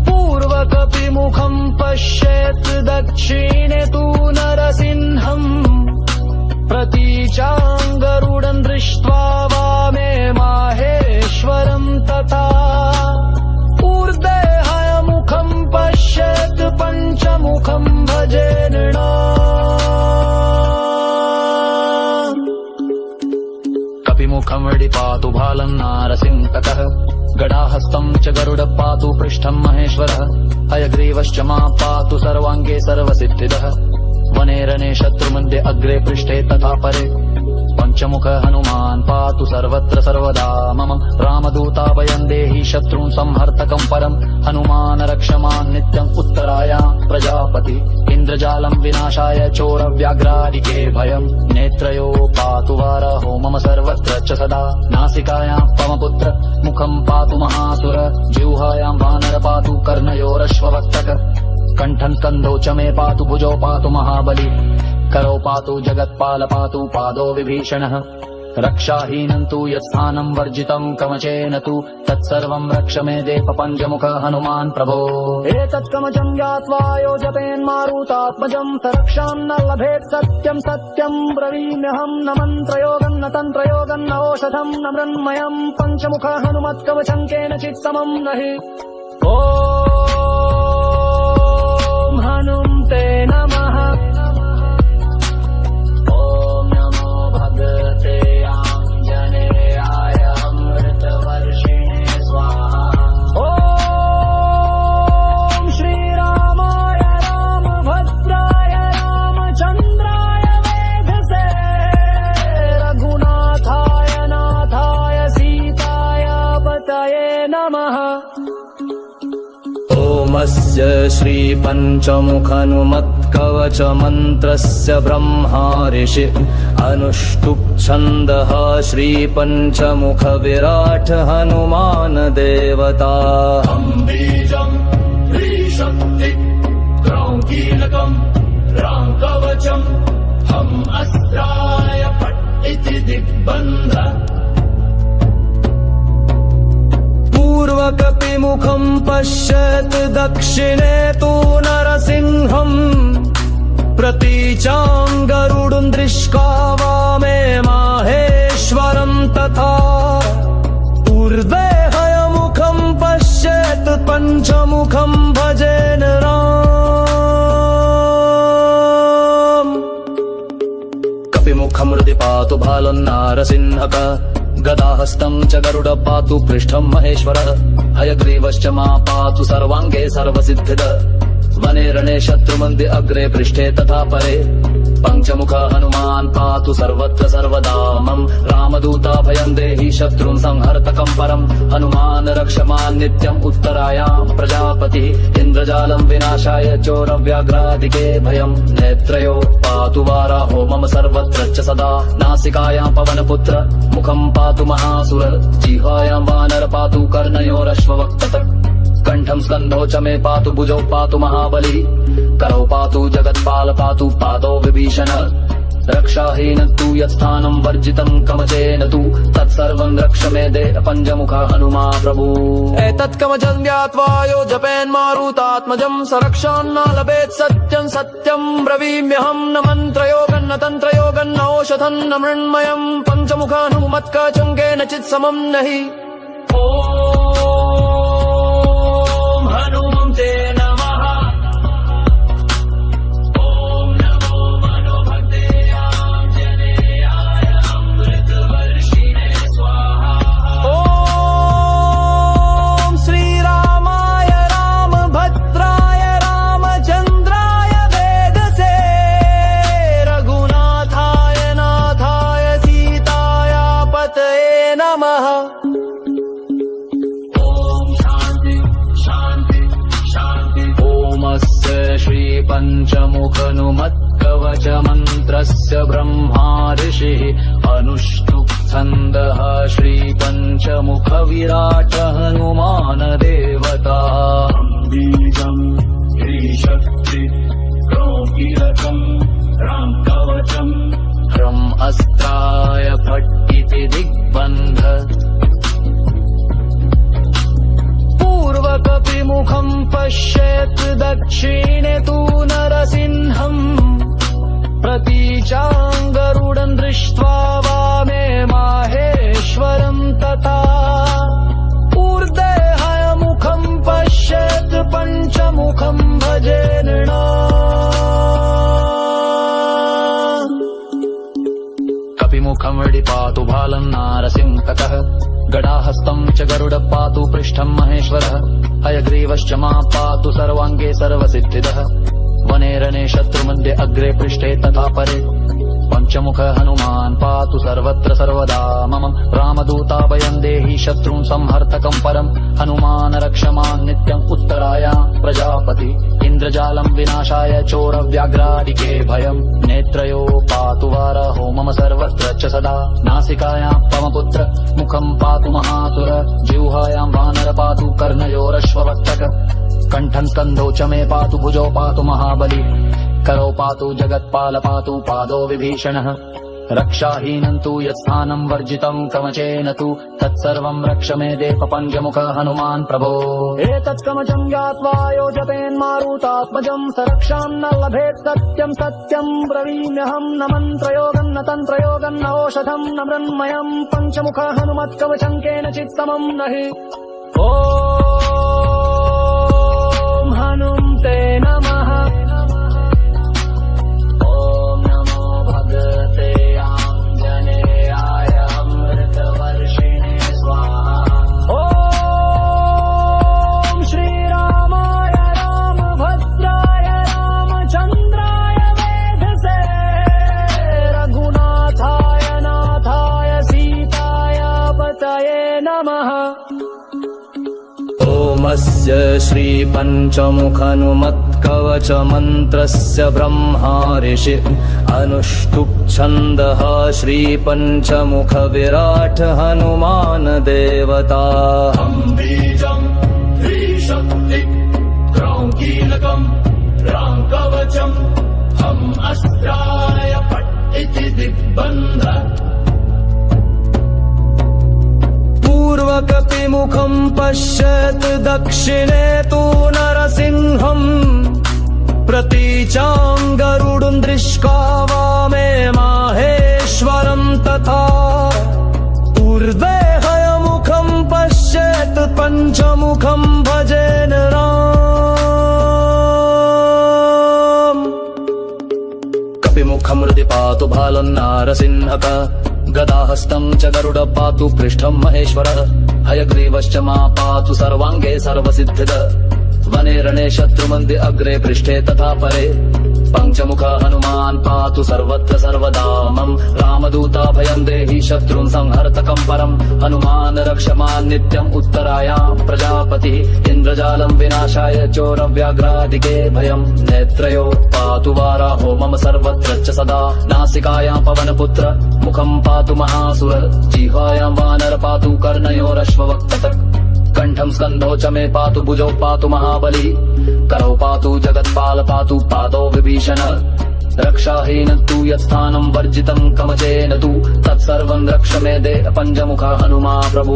पूर्वकपिमुखं पश्येत् दक्षिणे तु नरसिंहम् प्रतीचां गरुडं दृष्ट्वा वामे माहेश्वरं तथा ऊर्ध्वे हयमुखं पश्येत् पञ्चमुखं भजेन कपिमुखं वडिपातु भालं नारसिंहकः गदाहस्तं च गरुड पातु पृष्ठं महेश्वरः हयग्रीवश्च मा पातु सर्वाङ्गे सर्वसिद्धिदः वने रणे शत्रुमन्दे अग्रे पृष्ठे तथा परे पञ्चमुख हनुमान् पातु सर्वत्र सर्वदा मम रामदूता भयं देहि शत्रून् संहर्तकं परम् हनुमान् रक्षमान् नित्यम् उत्तरायां प्रजापति इन्द्रजालं विनाशाय चोरव्याघ्रादिके भयम् नेत्रयो पातु वाराहो मम सर्वत्र च सदा नासिकायां पवनपुत्र मुखं पातु महासुर जिह्वायां वानर पातु कर्णयोरश्ववक्तक कंठं स्कन्धौ च मे पातु भुजौ पातु महाबली करौ पातु जगत्पाल पातु पादौ विभीषणः रक्षाहीनं तु यत्स्थानं वर्जितं कवचेन तु तत्सर्वं रक्ष मे देह पञ्चमुख हनुमान् प्रभो एतत् कवचं ज्ञात्वा यो जपेन्मारुतात्मजं स रक्षां न लभेत् सत्यं सत्यं ब्रवीम्यहं न मन्त्रयोगं न तन्त्रयोगं न औषधं न मृण्मयं पञ्चमुख हनुमत्कवचं केनचित् समं नहि ॐ हनुमते नमः ॐ नमो भगवते आञ्जनेयाय अमृतवर्षिणे स्वाहा ॐ श्रीरामाय रामभद्राय रामचन्द्राय वेधसे रघुनाथाय नाथाय सीताय पतये नमः ॐ ओमस्य श्रीपञ्चमुखनुमत्कवचमन्त्रस्य ब्रह्मा ऋषि अनुष्टुप् छन्दः श्रीपञ्चमुखविराट् हनुमान् देवता बीजम् ह्रीशक्ति क्रौङ्कीलकम् राङ्कवचम् हम अस्त्राय फट् इति दिग्बन्ध पूर्वकपिमुखं पश्यत् दक्षिणे तु नरसिंहम् प्रतीचां गरुडं दृष्ट्वा वामे माहेश्वरं तथा ऊर्ध्वे हयमुखं पश्यत् पञ्चमुखं भजेन राम कपिमुखं हृदि पातु भालन्नारसिंहक गदाहस्तं च गरुड पातु पृष्ठं महेश्वरः हयग्रीवश्च मा पातु सर्वाङ्गे सर्वसिद्धिद वने रणे शत्रुमन्दे अग्रे पृष्ठे तथा परे पञ्चमुख हनुमान् पातु सर्वत्र सर्वदा मम रामदूता भयं देहि शत्रुं संहर्तकं परं हनुमान् रक्षमान् नित्यम् उत्तरायां प्रजापतिः इन्द्रजालं विनाशाय चोरव्याघ्रादिके भयं नेत्रयो पातु वाराहो मम सर्वत्र च सदा नासिकायां पवनपुत्र मुखं पातु महासुर जिह्वायां वानर पातु कर्णयोरश्ववक्त्रतः कंठं स्कन्धौ च मे पातु भुजौ पातु महाबली करौ पातु जगत्पाल पातु पादौ विभीषण रक्षाहीन तु यत्स्थानं वर्जितं कवचेन तु तत्सर्वं रक्ष मे देह पञ्चमुख हनुमा प्रभु एतत् कवचं ज्ञात्वा यो जपेन्मारुतात्मजं स रक्षान्न लभेत् सत्यं सत्यं ब्रवीम्यहं न मन्त्रयोगं न तन्त्रयोगं न औषधं न मृण्मयं पञ्चमुख हनुमत्कवचं केनचित् समं नहि हनुमते नमः ॐ नमो मनोभक्ते आञ्जनेयाय अमृतवर्षिणे स्वाहा ॐ श्रीरामाय रामभद्राय रामचन्द्राय वेदसे रघुनाथाय नाथाय सीताय पतये नमः ओमस्य श्रीपञ्चमुखनुमत्कवचमन्त्रस्य ब्रह्मा ऋषिः अनुष्टुप् छन्दः श्रीपञ्चमुखविराट् हनुमान् देवता बीजम् ह्रीशक्ति क्रौङ्कीलकम् राङ्कवचम् ह्रम् अस्त्राय फट् इति दिग्बन्ध पूर्वकपिमुखं पश्येत् दक्षिणे तु नरसिंहम् प्रतीचां गरुडं दृष्ट्वा वामे माहेश्वरं तथा ऊर्ध्वे हयमुखं पश्येत् पञ्चमुखं भजेन कपिमुखं पातु भालं नारसिंहकः गदाहस्तं च गरुड पातु पृष्ठं महेश्वरः हयग्रीवश्च मा पातु सर्वाङ्गे सर्वसिद्धिदः वने रणे शत्रुमध्ये अग्रे पृष्ठे तथा परे पञ्चमुख हनुमान् पातु सर्वत्र सर्वदा मम रामदूता भयं देहि शत्रुं संहर्तकं परं हनुमान् रक्षमान् नित्यम् उत्तरायां प्रजापति इन्द्रजालं विनाशाय चोरव्याघ्रादिके भयं नेत्रयो पातु वाराहो मम सर्वत्र च सदा नासिकायां पवनपुत्र मुखं पातु महासुर जिह्वायां वानर पातु कर्णयोरश्ववक्त्रक कंठं स्कन्धौ च मे पातु भुजौ पातु महाबली करौ पातु जगत्पाल पातु पादौ विभीषणः रक्षाहीनं तु यत्स्थानं वर्जितं कवचेन तु तत्सर्वं रक्ष मे देह पञ्चमुख हनुमान् प्रभो एतत् कवचं ज्ञात्वा यो जपेन्मारुतात्मजं स रक्षां न लभेत् सत्यं सत्यं ब्रवीम्यहं न मन्त्रयोगं न तन्त्रयोगं न औषधं न मृण्मयं पञ्चमुख हनुमत्कवचं केनचित् समं नहि ॐ हनुमते नमः सोमस्य श्रीपञ्चमुखनुमत्कवचमन्त्रस्य ब्रह्मा ऋषि अनुष्टुप् छन्दः श्रीपञ्चमुखविराट् हनुमान् देवता बीजम् त्रिशक्ति क्रौङ्कीलकम् राङ्कवचम् हम् अस्त्राय फट् इति दिग्बन्ध पूर्वकपिमुखं पश्यत् दक्षिणे तु नरसिंहम् प्रतीचां गरुडं दृष्ट्वा वामे माहेश्वरं तथा ऊर्ध्वे हयमुखं पश्येत् पञ्चमुखं भजेन राम कपिमुखं हृदि पातु भालं नारसिंहक गदाहस्तं च गरुड पातु पृष्ठं महेश्वरः हयग्रीवश्च मा पातु सर्वाङ्गे सर्वसिद्धिद वने रणे शत्रुमन्दे अग्रे पृष्ठे तथा परे पञ्चमुख हनुमान् पातु सर्वत्र सर्वदा मम रामदूता भयं देहि शत्रुन् संहर्तकं परम् हनुमान् रक्षमान् नित्यम् उत्तरायां प्रजापतिः इन्द्रजालं विनाशाय चोरव्याघ्रादिके भयम् नेत्रयो पातु वाराहो मम सर्वत्र च सदा नासिकायां पवनपुत्र मुखं पातु महासुर जिह्वायां वानर पातु कर्णयोरश्ववक्ततक् कण्ठं स्कन्धौ च मे पातु भुजौ पातु महाबली करौ पातु जगत्पाल पातु पादौ विभीषण रक्षाहीन तु यत्स्थानं वर्जितं कवचेन तु तत्सर्वं रक्ष मे देह पञ्चमुख हनुमा प्रभु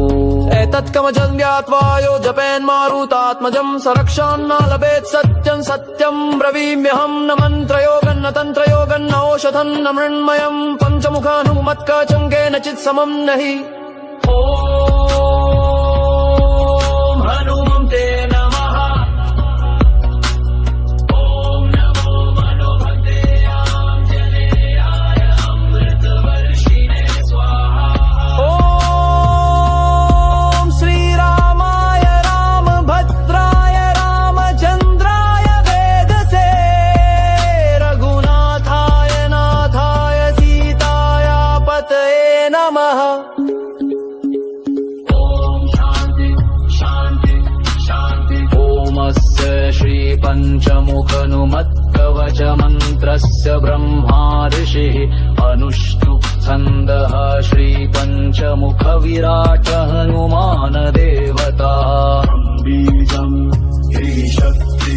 एतत् कवचं ज्ञात्वा यो जपेन्मारुतात्मजं स रक्षान्न लभेत् सत्यं सत्यं ब्रवीम्यहं न मन्त्रयोगं न तन्त्रयोगं न औषधं न मृण्मयं पञ्चमुख हनुमत्कवचं केनचित् समं नहि हनुमते नमः ॐ नमो मनोभक्ते आञ्जनेयाय अमृतवर्षिणे स्वाहा ॐ श्रीरामाय रामभद्राय रामचन्द्राय वेदसे रघुनाथाय नाथाय सीताय पतये नमः ओमस्य श्रीपञ्चमुखनुमत्कवचमन्त्रस्य ब्रह्मा ऋषिः अनुष्टुप् छन्दः श्रीपञ्चमुखविराट् हनुमान् देवता बीजम् त्रिशक्ति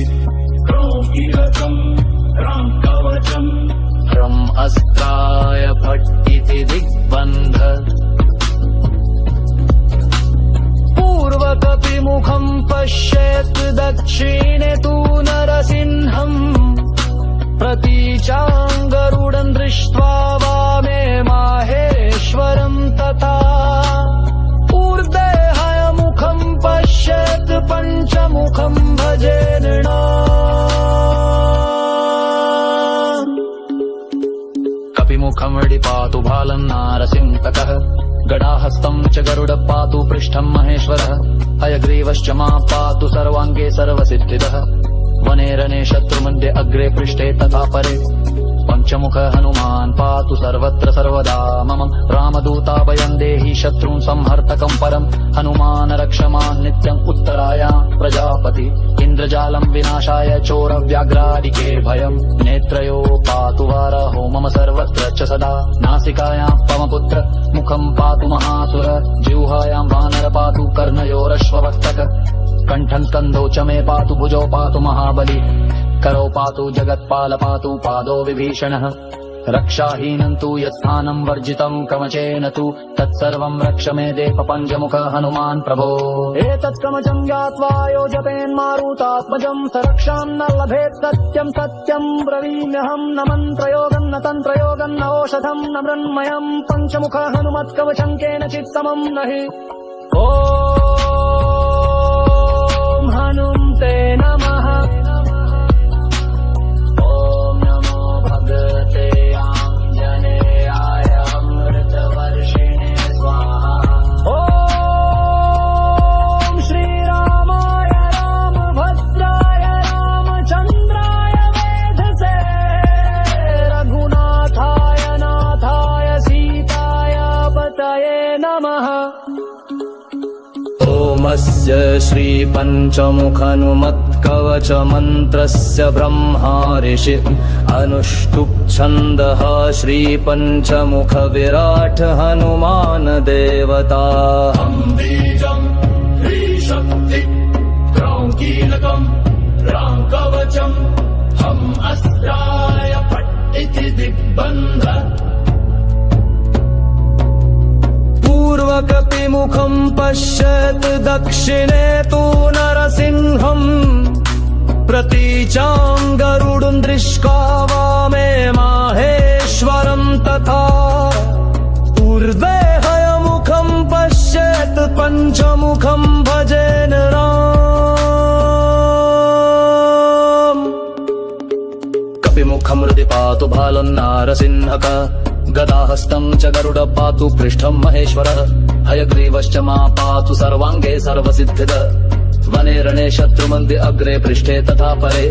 क्रौङ्कीलकम् राङ्कवचम् ह्रम् अस्त्राय फट् इति दिग्बन्ध पूर्वकपिमुखं पश्येत् दक्षिणे तु नरसिंहम् प्रतीचां गरुडं दृष्ट्वा वामे माहेश्वरं तथा ऊर्ध्वे हयमुखं पश्येत् पञ्चमुखं भजेन कपिमुखं हृदि पातु भालं नारसिंहकः गदाहस्तं च गरुड पातु पृष्ठं महेश्वरः हयग्रीवश्च मा पातु सर्वाङ्गे सर्वसिद्धिदः वने रणे शत्रुमन्दे अग्रे पृष्ठे तथा परे पञ्चमुख हनुमान् पातु सर्वत्र सर्वदा मम रामदूता भयं देहि शत्रून् संहर्तकं परम् हनुमान् रक्षमान् नित्यम् उत्तरायां प्रजापति इन्द्रजालं विनाशाय चोरव्याघ्रादिके भयम् नेत्रयो पातु वाराहो मम सर्वत्र च सदा नासिकायां पवनपुत्र मुखं पातु महासुर जिह्वायां वानर पातु कर्णयोरश्ववक्तक कण्ठं स्कन्धौ च मे पातु भुजौ पातु महाबली करौ पातु जगत्पाल पातु पादौ विभीषणः रक्षाहीनं तु यत्स्थानं वर्जितं कवचेन तु तत्सर्वं रक्ष मे देह पञ्चमुख हनुमान् प्रभो एतत् कवचं ज्ञात्वा यो जपेन्मारुतात्मजं स रक्षां न लभेत् सत्यं सत्यं ब्रवीम्यहं न मन्त्रयोगं न तन्त्रयोगं न औषधं न मृण्मयं पञ्चमुख हनुमत्कवचं केनचित् समं नहि ॐ हनुमते नमः ओमस्य श्रीपञ्चमुखनुमत्कवचमन्त्रस्य ब्रह्मा ऋषि अनुष्टुप् छन्दः श्रीपञ्चमुखविराट् हनुमान् देवता बीजम् ह्रीशक्ति क्रौं कीलकम् रां कवचम् हम् अस्त्राय फट् इति दिग्बन्ध पूर्वकपिमुखम् पश्यत् दक्षिणे तु नरसिंहम् प्रतीचाम् गरुडम् दृष्ट्वा वामे माहेश्वरम् तथा ऊर्ध्वे हयमुखम् पश्यत् पञ्चमुखम् भजेन राम कपिमुखम् हृदि पातु भालन्नारसिंहक गदाहस्तम् च गरुड पातु पृष्ठम् महेश्वरः हयग्रीवश्च मा पातु सर्वाङ्गे सर्वसिद्धिद वने रणे शत्रुमन्दि अग्रे पृष्ठे तथा परे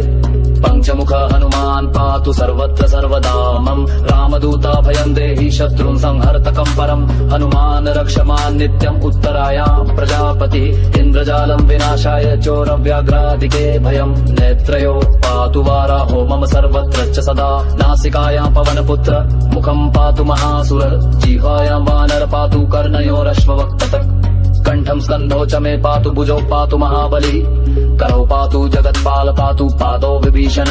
पञ्चमुख हनुमान् पातु सर्वत्र सर्वदा मम रामदूता भयम् देहि शत्रुन् संहर्तकम् परम् हनुमान् रक्षमान् नित्यम् उत्तरायाम् प्रजापतिः इन्द्रजालम् विनाशाय चोरव्याघ्रादिके भयम् नेत्रयो पातु वाराहो मम सर्वत्र च सदा नासिकायाम् पवनपुत्र मुखम् पातु महासुर जिह्वायाम् वानर पातु कर्णयोरश्ववक्ततक् कण्ठम् स्कन्धौ च मे पातु भुजौ पातु महाबली करौ पातु जगत्पाल पातु पादौ विभीषण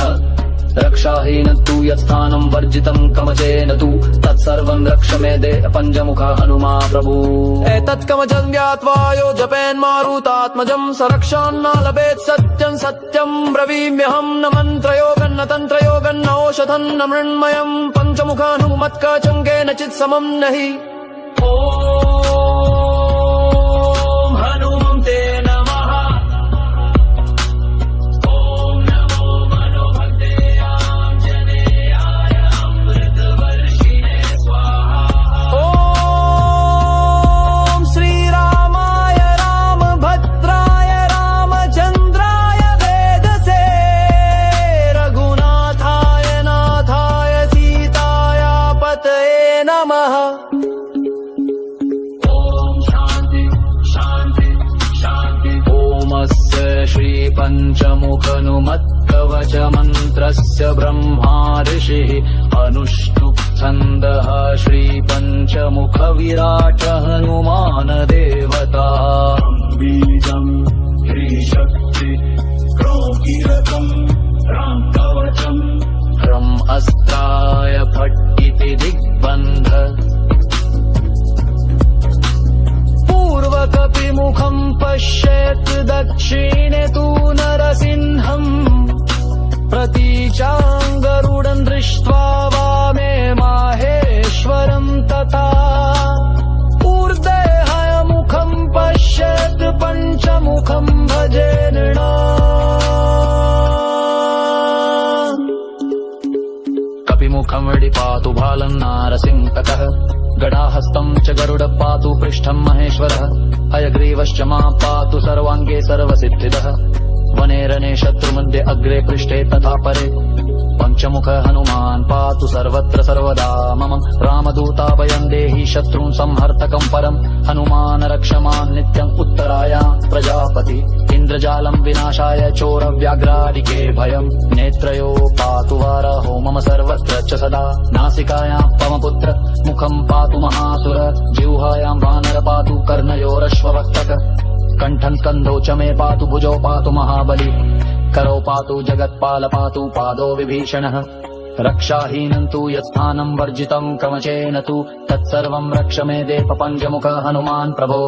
रक्षाहीन तु यत्स्थानम् वर्जितम् कवचेन तु तत्सर्वम् रक्ष मे देह पञ्चमुख हनुमा प्रभु एतत् कवचम् ज्ञात्वा यो जपेन्मारुतात्मजम् स रक्षान्न लभेत् सत्यम् सत्यम् ब्रवीम्यहम् न मन्त्रयोगम् न तन्त्रयोगम् न औषधम् न मृण्मयम् पञ्चमुख हनुमत्कवचम् केनचित् समम् नहि हनुमन्ते नमः ॐ नमो मनोभक्ते आञ्जनेयाय अमृतवर्षिणे स्वाहा ॐ श्रीरामाय रामभद्राय रामचन्द्राय वेदसे रघुनाथाय नाथाय सीताय पतये नमः ओमस्य श्रीपञ्चमुखनुमत्कवचमन्त्रस्य ब्रह्मा ऋषिः अनुष्टुप् छन्दः श्रीपञ्चमुखविराट् हनुमान् देवता बीजम् ह्रीशक्ति क्रौं कीलकम् रां कवचम् ह्रम् अस्त्राय फट् इति दिग्बन्ध पूर्वकपिमुखम् पश्येत् दक्षिणे तु नरसिंहम् प्रतीचाम् गरुडम् दृष्ट्वा वामे माहेश्वरम् तथा ऊर्ध्वे हयमुखम् पश्येत् पञ्चमुखम् भजेन कपिमुखम् वडि पातु भालम् नारसिंहकः गदाहस्तम् च गरुड पातु पृष्ठम् महेश्वरः हयग्रीवश्च मा पातु सर्वाङ्गे सर्वसिद्धिदः वने रणे शत्रुमध्ये अग्रे पृष्ठे तथा परे पञ्चमुख हनुमान् पातु सर्वत्र सर्वदा मम रामदूता भयम् देहि शत्रून् संहर्तकम् परम् हनुमान् रक्षमान् नित्यम् उत्तरायाम् प्रजापति इन्द्रजालम् विनाशाय चोरव्याघ्रादिके भयम् नेत्रयो पातु वाराहो मम सर्वत्र च सदा नासिकायाम् पवनपुत्र मुखम् पातु महासुर जिह्वायाम् वानर पातु कर्णयोरश्ववक्तक कण्ठम् स्कन्धौ च मे पातु भुजौ पातु महाबली करौ पातु जगत्पाल पातु पादौ विभीषणः रक्षाहीनम् तु यत्स्थानम् वर्जितम् कवचेन तु तत्सर्वम् रक्ष मे देह पञ्चमुख हनुमान् प्रभो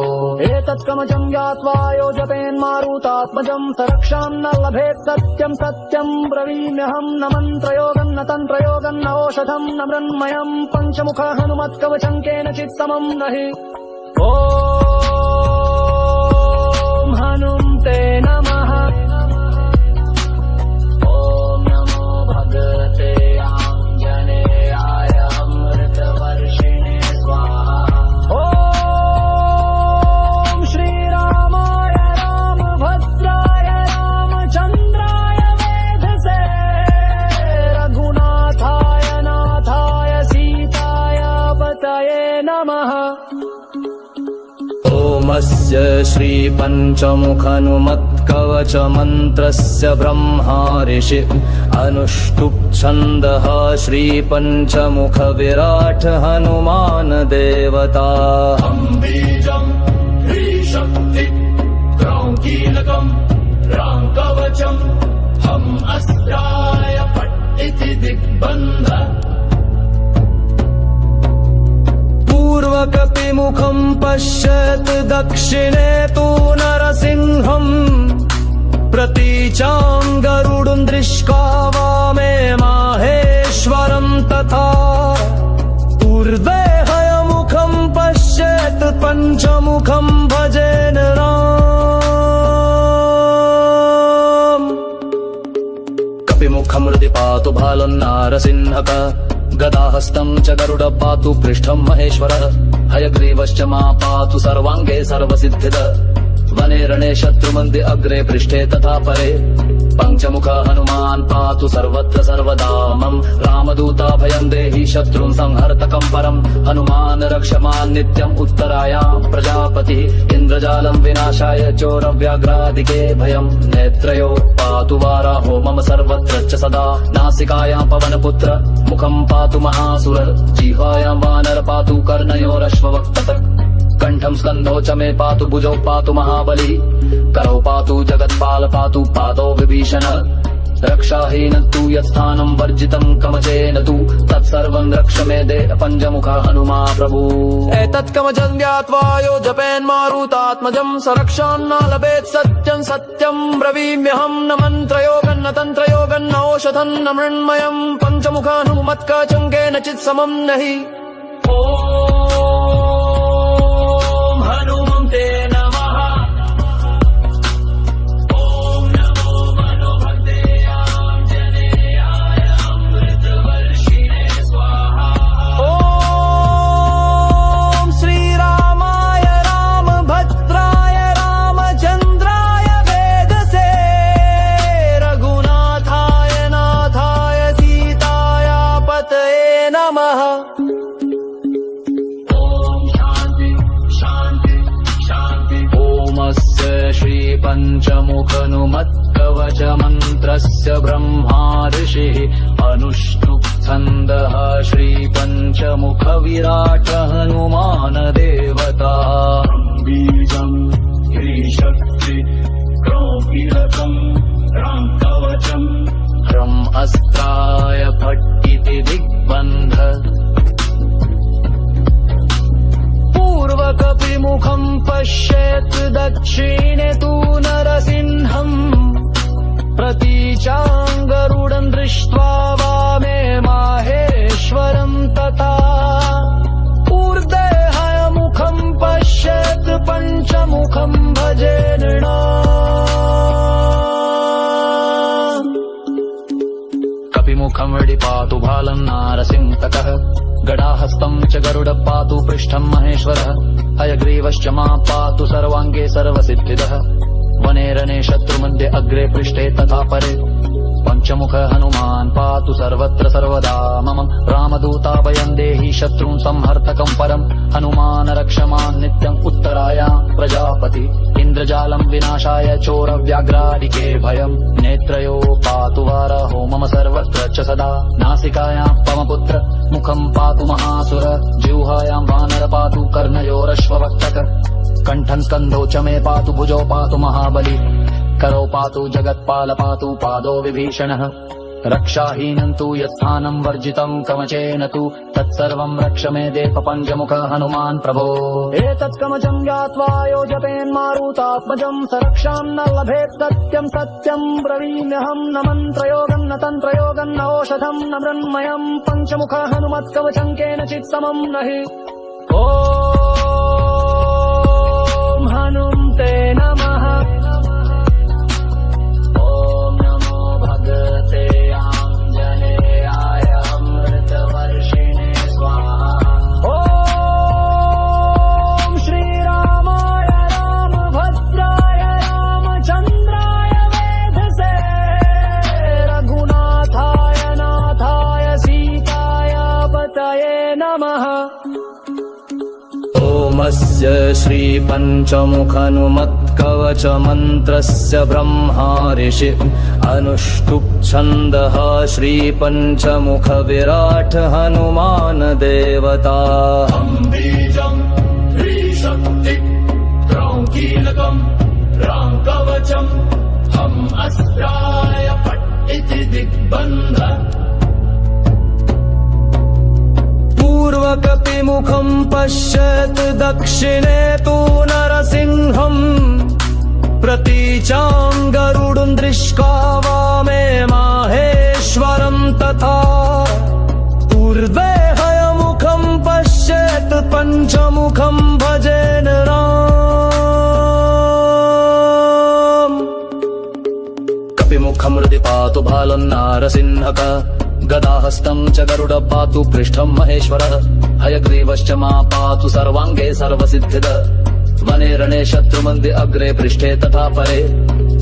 एतत् कवचम् ज्ञात्वा यो जपेन्मारुतात्मजम् स रक्षाम् न लभेत् सत्यम् सत्यम् ब्रवीम्यहम् न मन्त्रयोगम् न तन्त्रयोगम् न औषधम् न मृण्मयम् पञ्चमुख हनुमत्कवचम् केनचित् समम् नहि ॐ हनुमते नमः ॐ नमो भगवते आञ्जनेयाय अमृतवर्षिणे स्वाहा ॐ श्रीरामाय रामभद्राय रामचन्द्राय वेधसे रघुनाथाय नाथाय सीताय पतये नमः अस्य श्रीपञ्चमुखनुमत्कवचमन्त्रस्य ब्रह्मा ऋषि अनुष्टुप् छन्दः श्रीपञ्चमुखविराट् हनुमान् देवता बीजम् ह्रीशक्ति क्रौं कीलकम् रां कवचम् हम् अस्त्राय फट् इति दिग्बन्ध पूर्वकपिमुखं पश्यत् दक्षिणे तु नरसिंहम् प्रतीचां गरुडं दृष्ट्वा वामे माहेश्वरं तथा ऊर्ध्वे हयमुखं पश्येत् पञ्चमुखं भजेन राम कपिमुखं हृदि पातु भालन्नारसिंहक गदाहस्तं च गरुड पातु पृष्ठं महेश्वरः हयग्रीवश्च मा पातु सर्वाङ्गे सर्वसिद्धिद वने रणे शत्रुमन्दे अग्रे पृष्ठे तथा परे पञ्चमुख हनुमान् पातु सर्वत्र सर्वदा मम रामदूताभयं देहि शत्रुं संहर्तकं परं हनुमान् रक्षमान् नित्यम् उत्तरायां प्रजापतिः इन्द्रजालं विनाशाय चोरव्याघ्रादिके भयं नेत्रयो पातु वाराहो मम सर्वत्र च सदा नासिकायां पवनपुत्र मुखं पातु महासुर जिह्वायां वानर पातु कर्णयोरश्ववक्ततः कंठं स्कन्धौ च मे पातु भुजौ पातु महाबली करौ पातु जगत्पाल पातु पादौ विभीषण रक्षाहीनं तु यत्स्थानं वर्जितं कवचेन तु तत्सर्वं रक्ष मे देह पञ्चमुख हनुमा प्रभु एतत् कवचं ज्ञात्वा यो जपेन्मारुतात्मजं स रक्षान्न लभेत् सत्यं सत्यं ब्रवीम्यहं न मन्त्रयोगं न तन्त्रयोगं न औषधं न मृण्मयं पञ्चमुख हनुमत्कवचं केनचित् समं नहि हनुमन्ते नमः ॐ नमो मनोभक्ते आञ्जनेयाय अमृतवर्षिणे स्वाहा ॐ श्रीरामाय रामभद्राय रामचन्द्राय वेदसे रघुनाथाय नाथाय सीताय पतये नमः श्रीपञ्चमुखनुमत्कवचमन्त्रस्य ब्रह्मा ऋषिः अनुष्टुप् छन्दः श्रीपञ्चमुखविराट् हनुमान् देवता बीजम् ह्रीशक्ति क्रौं कीलकम् रां कवचम् ह्रम् अस्त्राय फट् इति दिग्बन्ध पूर्वकपिमुखं पश्येत् दक्षिणे तु नरसिंहम् प्रतीचां गरुडं दृष्ट्वा वामे माहेश्वरं तथा ऊर्ध्वे हयमुखं पश्येत् पञ्चमुखं भजेन कपिमुखं पातु भालं नारसिंहकः गदाहस्तं च गरुड पातु पृष्ठं महेश्वरः हयग्रीवश्च मा पातु सर्वाङ्गे सर्वसिद्धिदः वने रणे शत्रुमध्ये अग्रे पृष्ठे तथा परे पञ्चमुख हनुमान् पातु सर्वत्र सर्वदा मम रामदूताभयं देहि शत्रुं संहर्तकं परं हनुमान् रक्षमान् नित्यम् उत्तरायां प्रजापति इन्द्रजालं विनाशाय चोरव्याघ्रादिके भयं नेत्रयो पातु वाराहो मम सर्वत्र च सदा नासिकायां पवनपुत्र मुखं पातु महासुर जिह्वायां वानर पातु कर्णयोरश्ववक्तक कंठं स्कन्धौ च मे पातु भुजौ पातु महाबली करौ पातु जगत्पाल पातु पादौ विभीषणः रक्षाहीनं तु यत्स्थानं वर्जितं कवचेन तु तत्सर्वं रक्ष मे देह पञ्चमुख हनुमान् प्रभो एतत् कवचं ज्ञात्वा यो जपेन्मारुतात्मजं स रक्षां न लभेत् सत्यं सत्यं ब्रवीम्यहं न मन्त्रयोगं न तन्त्रयोगं न औषधं न मृण्मयं पञ्चमुख हनुमत्कवचं केनचित् समं नहि ॐ हनुमते नमः ओमस्य श्रीपञ्चमुखनुमत्कवचमन्त्रस्य ब्रह्मा ऋषि अनुष्टुप् छन्दः श्रीपञ्चमुखविराट् हनुमान् देवता बीजम् श्रीशक्ति क्रौं कीलकम् रां कवचम् हम् अस्त्राय फट् इति दिग्बन्ध पूर्वकपिमुखं पश्यत् दक्षिणे तु नरसिंहम् प्रतीचां गरुडं दृष्ट्वा वामे माहेश्वरं तथा ऊर्ध्वे हयमुखं पश्येत् पञ्चमुखं भजेन राम कपिमुखं हृदि पातु बालं नारसिंहक गदाहस्तं च गरुड पातु पृष्ठं महेश्वरः हयग्रीवश्च मा पातु सर्वाङ्गे सर्वसिद्धिद वने रणे शत्रुमन्दे अग्रे पृष्ठे तथा परे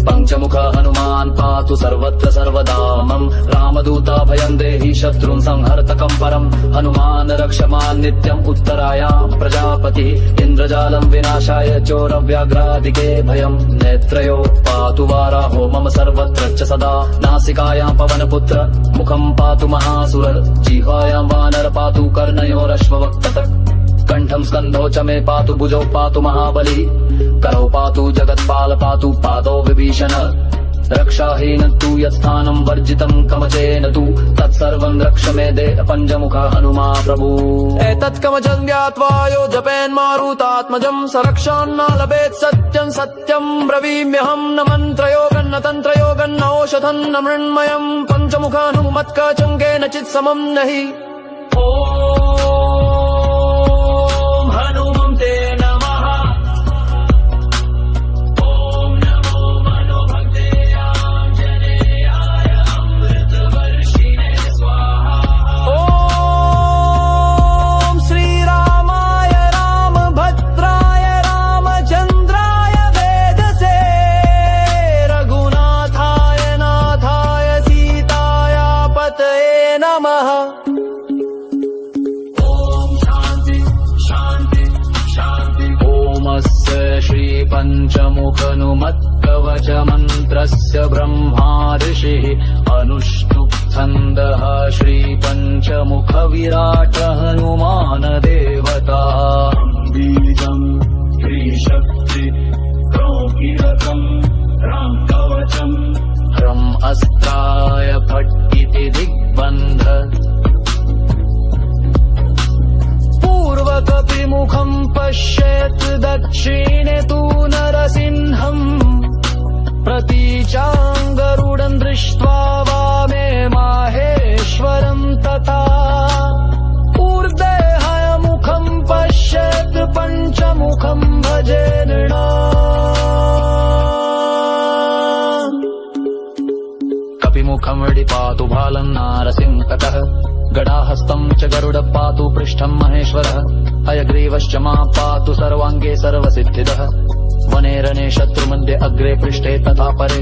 पञ्चमुख हनुमान् पातु सर्वत्र सर्वदा मम रामदूता भयं देहि शत्रुं संहर्तकं परम् हनुमान् रक्षमान् नित्यम् उत्तरायां प्रजापतिः इन्द्रजालं विनाशाय चोरव्याघ्रादिके भयम् नेत्रयो पातु वाराहो मम सर्वत्र च सदा नासिकायां पवनपुत्र मुखं पातु महासुर जिह्वायां वानर पातु कर्णयोरश्ववक्ततः कंठं स्कन्धौ च मे पातु भुजौ पातु महाबली करौ पातु जगत्पाल पातु पादौ विभीषण रक्षाहीनं तु यत्स्थानं वर्जितं कवचेन तु तत्सर्वं रक्ष मे देह पञ्चमुख हनुमा प्रभु एतत् कवचं ज्ञात्वा यो जपेन्मारुतात्मजं स रक्षान्न लभेत् सत्यं सत्यं ब्रवीम्यहं न मन्त्रयोगं न तन्त्रयोगं न औषधं न मृण्मयं पञ्चमुख हनुमत्कवचं केनचित् समं नहि हनुमन्ते नमः ॐ नमो मनोभक्ते आञ्जनेयाय अमृतवर्षिणे स्वाहा ॐ श्रीरामाय रामभद्राय रामचन्द्राय वेदसे रघुनाथाय नाथाय सीताय पतये नमः ओमस्य श्रीपञ्चमुखनुमत्कवचमन्त्रस्य ब्रह्मा ऋषिः अनुष्टुप् छन्दः श्रीपञ्चमुखविराट् हनुमान् देवता बीजम् श्रीशक्ति क्रौं कीलकम् रां कवचम् ह्रम् अस्त्राय फट् इति दिग्बन्ध पूर्वकपिमुखं पश्येत् दक्षिणे तु नरसिंहम् प्रतीचां गरुडं दृष्ट्वा वामे माहेश्वरं तथा ऊर्ध्वे हयमुखं पश्येत् पञ्चमुखं भजेन कपिमुखं पातु बालं नारसिंहकः गदाहस्तं च गरुड पातु पृष्ठं महेश्वरः हयग्रीवश्च मा पातु सर्वाङ्गे सर्वसिद्धिदः वने रणे शत्रुमन्दे अग्रे पृष्ठे तथा परे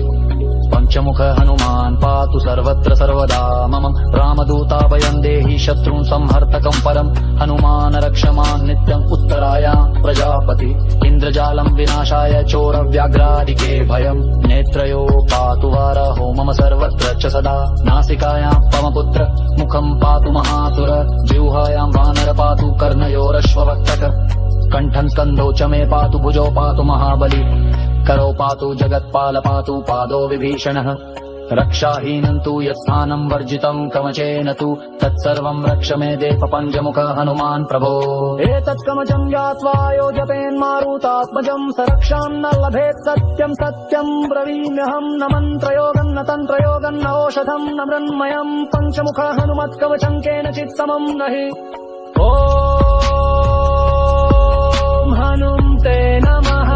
पञ्चमुख हनुमान् पातु सर्वत्र सर्वदा मम रामदूता भयं देहि शत्रुं संहर्तकं परम् हनुमान् रक्षमान् नित्यम् उत्तरायां प्रजापति इन्द्रजालं विनाशाय चोरव्याघ्रादिके भयम् नेत्रयो पातु वाराहो मम सर्वत्र च सदा नासिकायां पवनपुत्र मुखं पातु महासुर जिह्वायां वानर पातु कर्णयोरश्ववक्तक कंठं स्कन्धौ च मे पातु भुजौ पातु महाबली करौ पातु जगत्पाल पातु पादौ विभीषणः रक्षाहीनं तु यत्स्थानं वर्जितं कवचेन तु तत्सर्वं रक्ष मे देह पञ्चमुख हनुमान् प्रभो एतत् कवचं ज्ञात्वा यो जपेन्मारुतात्मजं स रक्षां न लभेत् सत्यं सत्यं ब्रवीम्यहं न मन्त्रयोगं न तन्त्रयोगं न औषधं न मृण्मयं पञ्चमुख हनुमत्कवचं केनचित् समं नहि ॐ हनुमते नमः